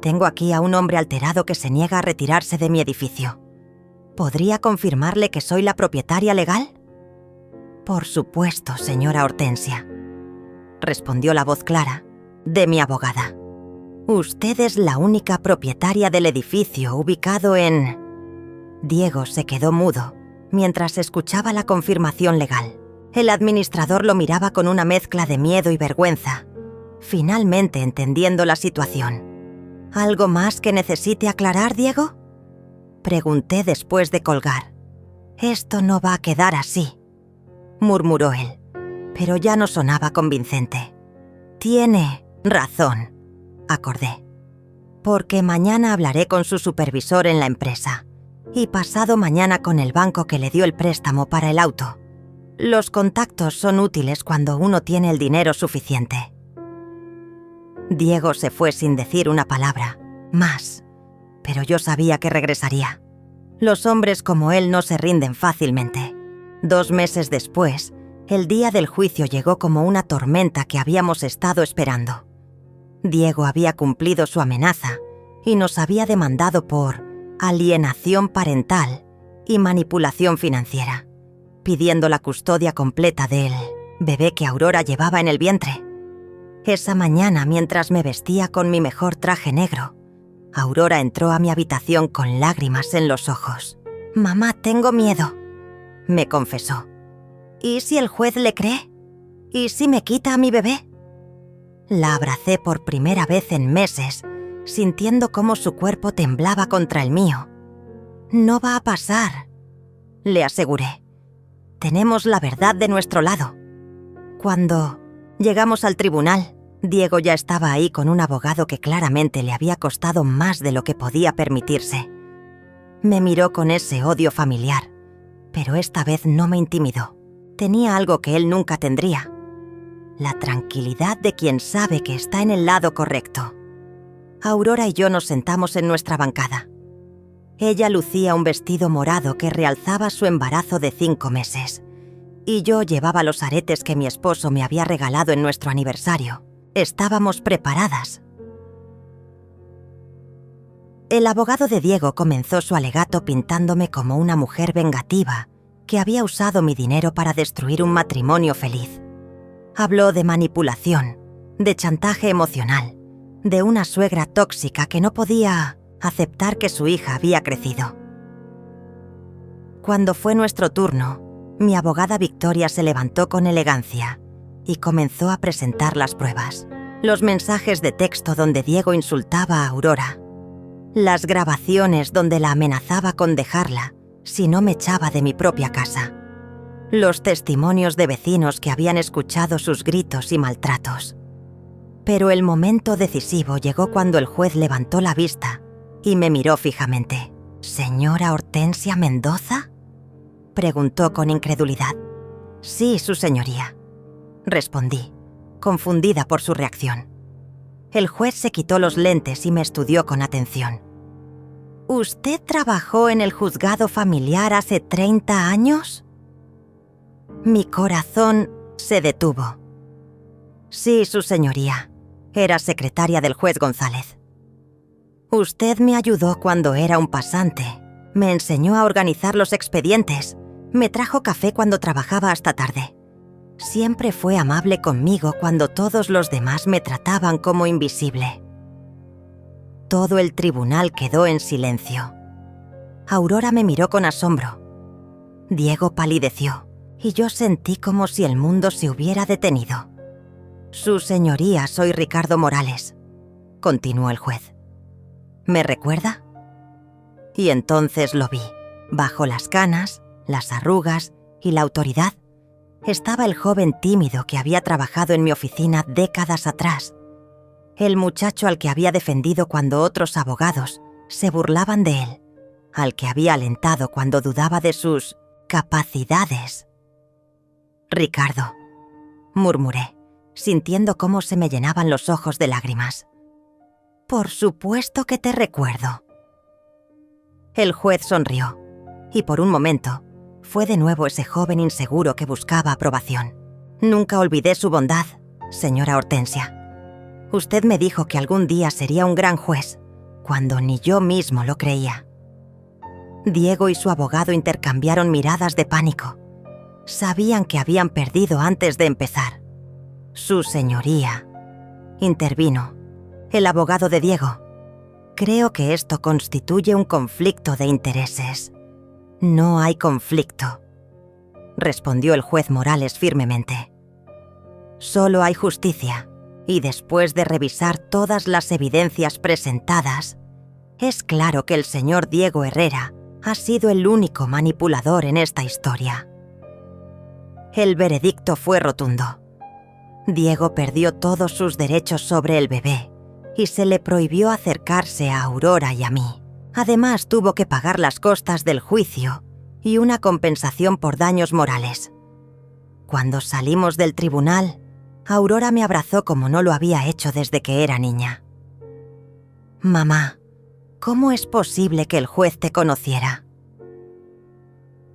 Tengo aquí a un hombre alterado que se niega a retirarse de mi edificio. ¿Podría confirmarle que soy la propietaria legal?» «Por supuesto, señora Hortensia», respondió la voz clara de mi abogada. «Usted es la única propietaria del edificio ubicado en...» Diego se quedó mudo mientras escuchaba la confirmación legal. El administrador lo miraba con una mezcla de miedo y vergüenza, finalmente entendiendo la situación. «¿Algo más que necesite aclarar, Diego?», pregunté después de colgar. «Esto no va a quedar así», murmuró él, pero ya no sonaba convincente. «Tiene razón», acordé, «porque mañana hablaré con su supervisor en la empresa y pasado mañana con el banco que le dio el préstamo para el auto. Los contactos son útiles cuando uno tiene el dinero suficiente». Diego se fue sin decir una palabra más, pero yo sabía que regresaría. Los hombres como él no se rinden fácilmente. 2 meses después, el día del juicio llegó como una tormenta que habíamos estado esperando. Diego había cumplido su amenaza y nos había demandado por alienación parental y manipulación financiera, pidiendo la custodia completa del bebé que Aurora llevaba en el vientre. Esa mañana, mientras me vestía con mi mejor traje negro, Aurora entró a mi habitación con lágrimas en los ojos. «Mamá, tengo miedo», me confesó. «¿Y si el juez le cree? ¿Y si me quita a mi bebé?». La abracé por primera vez en meses, sintiendo cómo su cuerpo temblaba contra el mío. «No va a pasar», le aseguré. «Tenemos la verdad de nuestro lado». Cuando llegamos al tribunal, Diego ya estaba ahí con un abogado que claramente le había costado más de lo que podía permitirse. Me miró con ese odio familiar, pero esta vez no me intimidó. Tenía algo que él nunca tendría: la tranquilidad de quien sabe que está en el lado correcto. Aurora y yo nos sentamos en nuestra bancada. Ella lucía un vestido morado que realzaba su embarazo de 5 meses, y yo llevaba los aretes que mi esposo me había regalado en nuestro aniversario. Estábamos preparadas. El abogado de Diego comenzó su alegato pintándome como una mujer vengativa que había usado mi dinero para destruir un matrimonio feliz. Habló de manipulación, de chantaje emocional, de una suegra tóxica que no podía aceptar que su hija había crecido. Cuando fue nuestro turno, mi abogada Victoria se levantó con elegancia y comenzó a presentar las pruebas. Los mensajes de texto donde Diego insultaba a Aurora, las grabaciones donde la amenazaba con dejarla si no me echaba de mi propia casa, los testimonios de vecinos que habían escuchado sus gritos y maltratos. Pero el momento decisivo llegó cuando el juez levantó la vista y me miró fijamente. «¿Señora Hortensia Mendoza?», preguntó con incredulidad. «Sí, su señoría», respondí, confundida por su reacción. El juez se quitó los lentes y me estudió con atención. «¿Usted trabajó en el juzgado familiar hace 30 años?» Mi corazón se detuvo. «Sí, su señoría. Era secretaria del juez González. Usted me ayudó cuando era un pasante. Me enseñó a organizar los expedientes. Me trajo café cuando trabajaba hasta tarde. Siempre fue amable conmigo cuando todos los demás me trataban como invisible». Todo el tribunal quedó en silencio. Aurora me miró con asombro. Diego palideció y yo sentí como si el mundo se hubiera detenido. «Su señoría, soy Ricardo Morales», continuó el juez. «¿Me recuerda?» Y entonces lo vi. Bajo las canas, las arrugas y la autoridad, estaba el joven tímido que había trabajado en mi oficina décadas atrás, el muchacho al que había defendido cuando otros abogados se burlaban de él, al que había alentado cuando dudaba de sus capacidades. «Ricardo», murmuré, sintiendo cómo se me llenaban los ojos de lágrimas. «Por supuesto que te recuerdo». El juez sonrió, y por un momento fue de nuevo ese joven inseguro que buscaba aprobación. «Nunca olvidé su bondad, señora Hortensia. Usted me dijo que algún día sería un gran juez, cuando ni yo mismo lo creía». Diego y su abogado intercambiaron miradas de pánico. Sabían que habían perdido antes de empezar. «Su señoría», intervino el abogado de Diego. «Creo que esto constituye un conflicto de intereses». «No hay conflicto», respondió el juez Morales firmemente. «Solo hay justicia, y después de revisar todas las evidencias presentadas, es claro que el señor Diego Herrera ha sido el único manipulador en esta historia». El veredicto fue rotundo. Diego perdió todos sus derechos sobre el bebé y se le prohibió acercarse a Aurora y a mí. Además, tuvo que pagar las costas del juicio y una compensación por daños morales. Cuando salimos del tribunal, Aurora me abrazó como no lo había hecho desde que era niña. «Mamá, ¿cómo es posible que el juez te conociera?»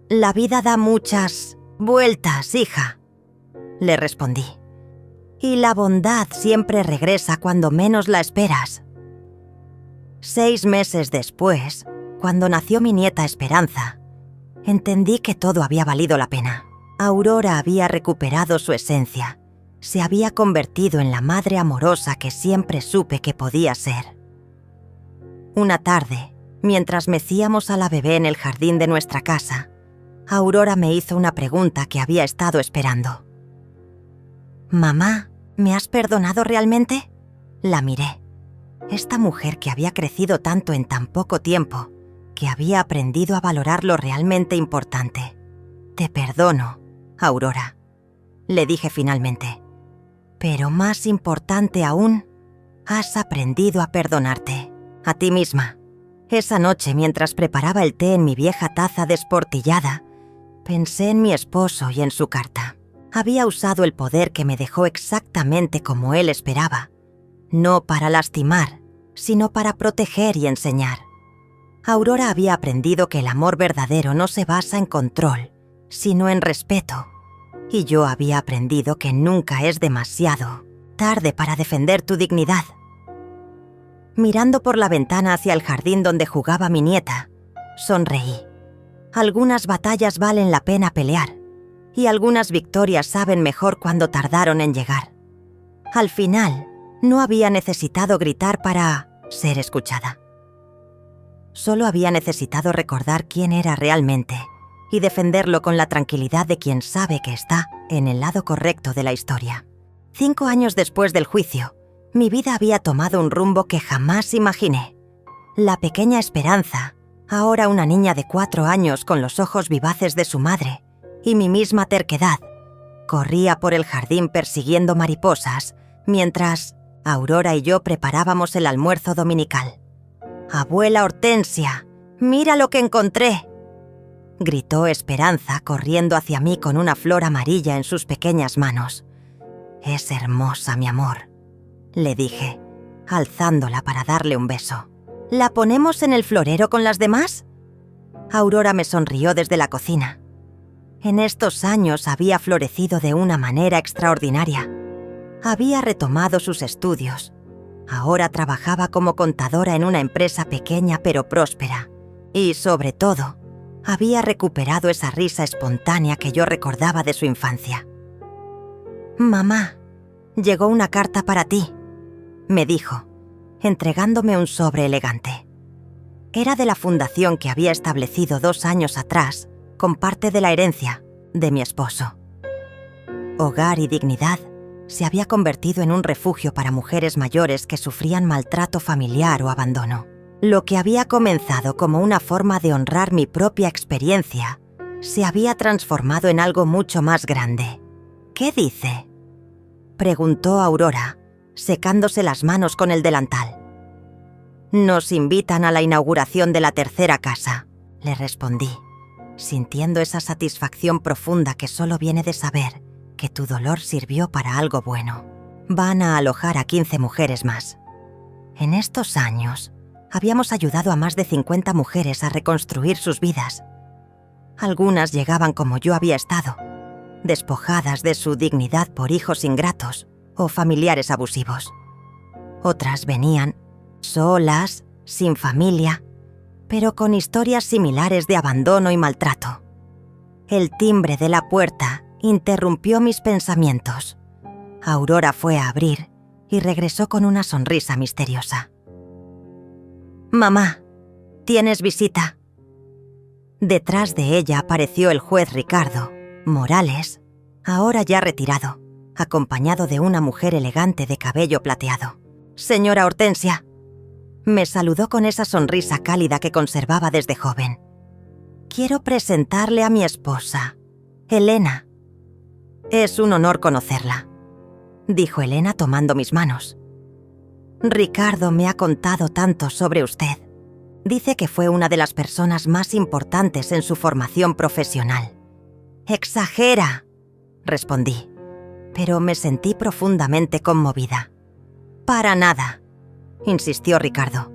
«La vida da muchas vueltas, hija», le respondí. «Y la bondad siempre regresa cuando menos la esperas». 6 meses después, cuando nació mi nieta Esperanza, entendí que todo había valido la pena. Aurora había recuperado su esencia. Se había convertido en la madre amorosa que siempre supe que podía ser. Una tarde, mientras mecíamos a la bebé en el jardín de nuestra casa, Aurora me hizo una pregunta que había estado esperando. «Mamá, ¿me has perdonado realmente?». La miré. Esta mujer que había crecido tanto en tan poco tiempo, que había aprendido a valorar lo realmente importante. «Te perdono, Aurora», le dije finalmente. «Pero más importante aún, has aprendido a perdonarte, a ti misma». Esa noche, mientras preparaba el té en mi vieja taza desportillada, pensé en mi esposo y en su carta. Había usado el poder que me dejó exactamente como él esperaba, no para lastimar, sino para proteger y enseñar. Aurora había aprendido que el amor verdadero no se basa en control, sino en respeto, y yo había aprendido que nunca es demasiado tarde para defender tu dignidad. Mirando por la ventana hacia el jardín donde jugaba mi nieta, sonreí. Algunas batallas valen la pena pelear, y algunas victorias saben mejor cuando tardaron en llegar. Al final, no había necesitado gritar para ser escuchada. Solo había necesitado recordar quién era realmente y defenderlo con la tranquilidad de quien sabe que está en el lado correcto de la historia. 5 años después del juicio, mi vida había tomado un rumbo que jamás imaginé. La pequeña Esperanza, ahora una niña de 4 años con los ojos vivaces de su madre, y mi misma terquedad, corría por el jardín persiguiendo mariposas, mientras Aurora y yo preparábamos el almuerzo dominical. «Abuela Hortensia, mira lo que encontré», gritó Esperanza corriendo hacia mí con una flor amarilla en sus pequeñas manos. «Es hermosa, mi amor», le dije, alzándola para darle un beso. «¿La ponemos en el florero con las demás?». Aurora me sonrió desde la cocina. En estos años había florecido de una manera extraordinaria. Había retomado sus estudios. Ahora trabajaba como contadora en una empresa pequeña pero próspera. Y, sobre todo, había recuperado esa risa espontánea que yo recordaba de su infancia. «Mamá, llegó una carta para ti», me dijo, entregándome un sobre elegante. Era de la fundación que había establecido 2 años atrás, con parte de la herencia de mi esposo. Hogar y Dignidad se había convertido en un refugio para mujeres mayores que sufrían maltrato familiar o abandono. Lo que había comenzado como una forma de honrar mi propia experiencia se había transformado en algo mucho más grande. «¿Qué dice?», preguntó Aurora, secándose las manos con el delantal. «Nos invitan a la inauguración de la 3ª casa», le respondí, sintiendo esa satisfacción profunda que solo viene de saber que tu dolor sirvió para algo bueno. «Van a alojar a 15 mujeres más». En estos años, habíamos ayudado a más de 50 mujeres a reconstruir sus vidas. Algunas llegaban como yo había estado, despojadas de su dignidad por hijos ingratos o familiares abusivos. Otras venían solas, sin familia, pero con historias similares de abandono y maltrato. El timbre de la puerta interrumpió mis pensamientos. Aurora fue a abrir y regresó con una sonrisa misteriosa. «Mamá, tienes visita». Detrás de ella apareció el juez Ricardo Morales, ahora ya retirado, acompañado de una mujer elegante de cabello plateado. «Señora Hortensia», me saludó con esa sonrisa cálida que conservaba desde joven. «Quiero presentarle a mi esposa, Elena». «Es un honor conocerla», dijo Elena tomando mis manos. «Ricardo me ha contado tanto sobre usted. Dice que fue una de las personas más importantes en su formación profesional». «Exagera», respondí, pero me sentí profundamente conmovida. «Para nada», insistió Ricardo,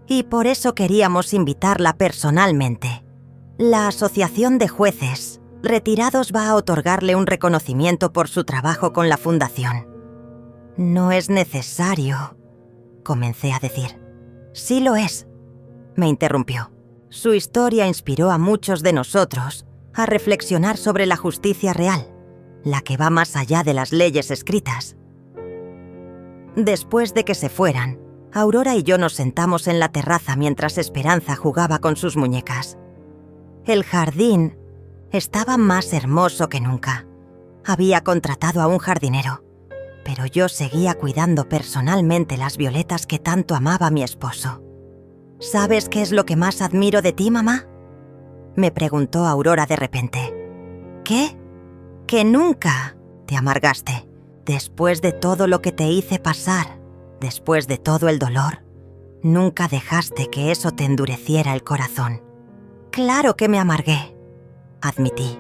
«y por eso queríamos invitarla personalmente. La Asociación de Jueces Retirados va a otorgarle un reconocimiento por su trabajo con la fundación». «No es necesario», comencé a decir. «Sí lo es», me interrumpió. «Su historia inspiró a muchos de nosotros a reflexionar sobre la justicia real, la que va más allá de las leyes escritas». Después de que se fueran, Aurora y yo nos sentamos en la terraza mientras Esperanza jugaba con sus muñecas. El jardín estaba más hermoso que nunca. Había contratado a un jardinero, pero yo seguía cuidando personalmente las violetas que tanto amaba mi esposo. «¿Sabes qué es lo que más admiro de ti, mamá?», me preguntó Aurora de repente. «¿Qué? Que nunca te amargaste. Después de todo lo que te hice pasar, después de todo el dolor, nunca dejaste que eso te endureciera el corazón». «Claro que me amargué», admití.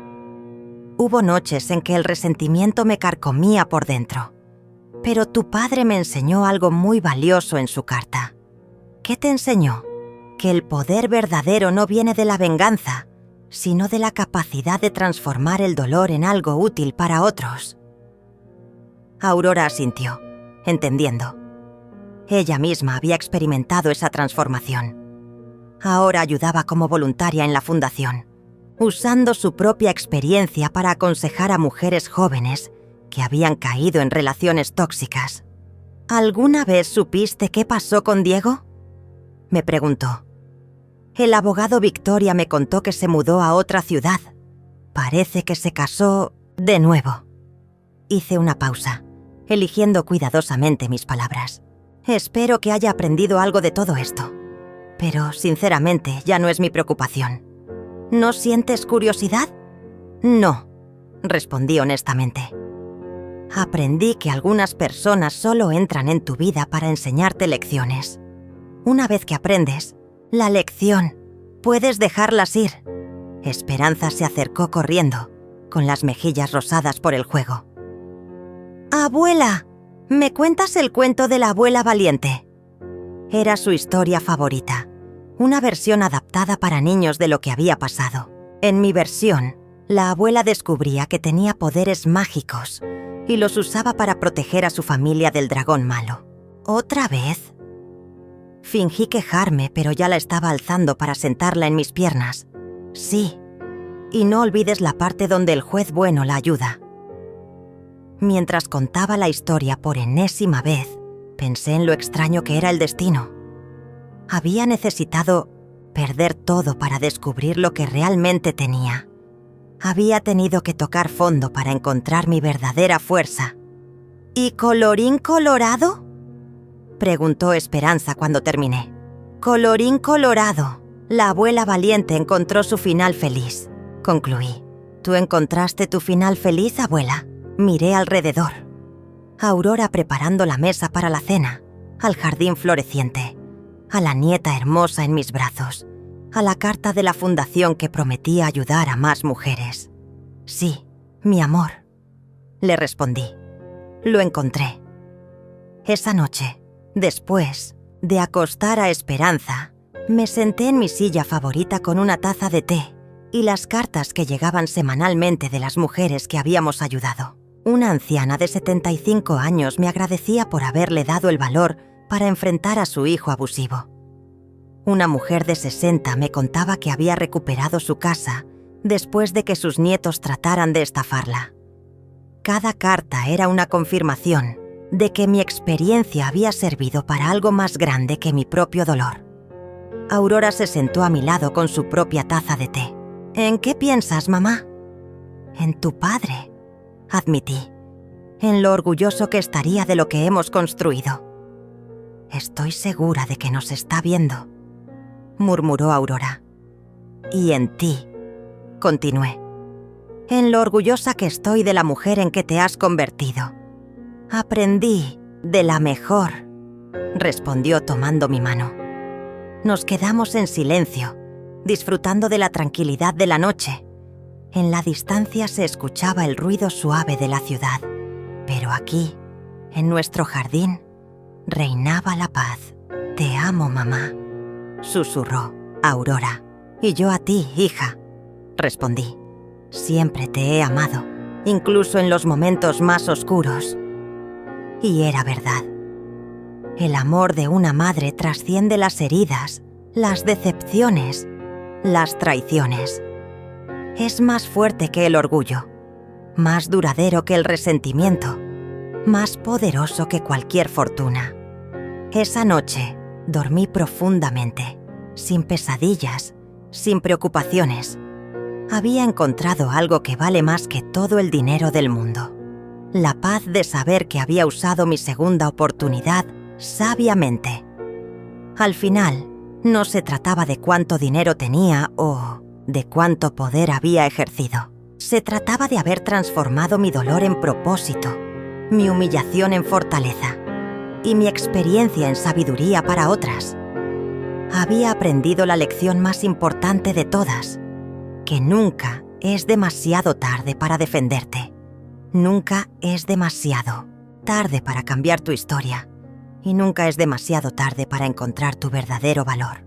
«Hubo noches en que el resentimiento me carcomía por dentro. Pero tu padre me enseñó algo muy valioso en su carta». «¿Qué te enseñó?». «Que el poder verdadero no viene de la venganza, sino de la capacidad de transformar el dolor en algo útil para otros». Aurora asintió, entendiendo. Ella misma había experimentado esa transformación. Ahora ayudaba como voluntaria en la fundación, usando su propia experiencia para aconsejar a mujeres jóvenes que habían caído en relaciones tóxicas. ¿Alguna vez supiste qué pasó con Diego?, me preguntó. El abogado Victoria me contó que se mudó a otra ciudad. Parece que se casó de nuevo. Hice una pausa, eligiendo cuidadosamente mis palabras. Espero que haya aprendido algo de todo esto, pero sinceramente ya no es mi preocupación. ¿No sientes curiosidad? No, respondí honestamente. Aprendí que algunas personas solo entran en tu vida para enseñarte lecciones. Una vez que aprendes la lección, puedes dejarlas ir. Esperanza se acercó corriendo, con las mejillas rosadas por el juego. «Abuela, ¿me cuentas el cuento de la abuela valiente?». Era su historia favorita, una versión adaptada para niños de lo que había pasado. En mi versión, la abuela descubría que tenía poderes mágicos y los usaba para proteger a su familia del dragón malo. ¿Otra vez? Fingí quejarme, pero ya la estaba alzando para sentarla en mis piernas. Sí, y no olvides la parte donde el juez bueno la ayuda. Mientras contaba la historia por enésima vez, pensé en lo extraño que era el destino. Había necesitado perder todo para descubrir lo que realmente tenía. Había tenido que tocar fondo para encontrar mi verdadera fuerza. ¿Y colorín colorado?, preguntó Esperanza cuando terminé. Colorín colorado, la abuela valiente encontró su final feliz, concluí. ¿Tú encontraste tu final feliz, abuela? Miré alrededor. Aurora preparando la mesa para la cena, al jardín floreciente, a la nieta hermosa en mis brazos, a la carta de la fundación que prometía ayudar a más mujeres. Sí, mi amor, le respondí. Lo encontré. Esa noche, después de acostar a Esperanza, me senté en mi silla favorita con una taza de té y las cartas que llegaban semanalmente de las mujeres que habíamos ayudado. Una anciana de 75 años me agradecía por haberle dado el valor para enfrentar a su hijo abusivo. Una mujer de 60 me contaba que había recuperado su casa después de que sus nietos trataran de estafarla. Cada carta era una confirmación de que mi experiencia había servido para algo más grande que mi propio dolor. Aurora se sentó a mi lado con su propia taza de té. ¿En qué piensas, mamá? En tu padre, admití. En lo orgulloso que estaría de lo que hemos construido. Estoy segura de que nos está viendo, murmuró Aurora. Y en ti, continué. En lo orgullosa que estoy de la mujer en que te has convertido. Aprendí de la mejor, respondió tomando mi mano. Nos quedamos en silencio, disfrutando de la tranquilidad de la noche. En la distancia se escuchaba el ruido suave de la ciudad, pero aquí, en nuestro jardín, reinaba la paz. Te amo, mamá, susurró Aurora. Y yo a ti, hija, respondí. Siempre te he amado, incluso en los momentos más oscuros. Y era verdad. El amor de una madre trasciende las heridas, las decepciones, las traiciones. Es más fuerte que el orgullo, más duradero que el resentimiento, más poderoso que cualquier fortuna. Esa noche dormí profundamente, sin pesadillas, sin preocupaciones. Había encontrado algo que vale más que todo el dinero del mundo. La paz de saber que había usado mi segunda oportunidad sabiamente. Al final, no se trataba de cuánto dinero tenía o de cuánto poder había ejercido. Se trataba de haber transformado mi dolor en propósito, mi humillación en fortaleza y mi experiencia en sabiduría para otras. Había aprendido la lección más importante de todas, que nunca es demasiado tarde para defenderte. Nunca es demasiado tarde para cambiar tu historia y nunca es demasiado tarde para encontrar tu verdadero valor.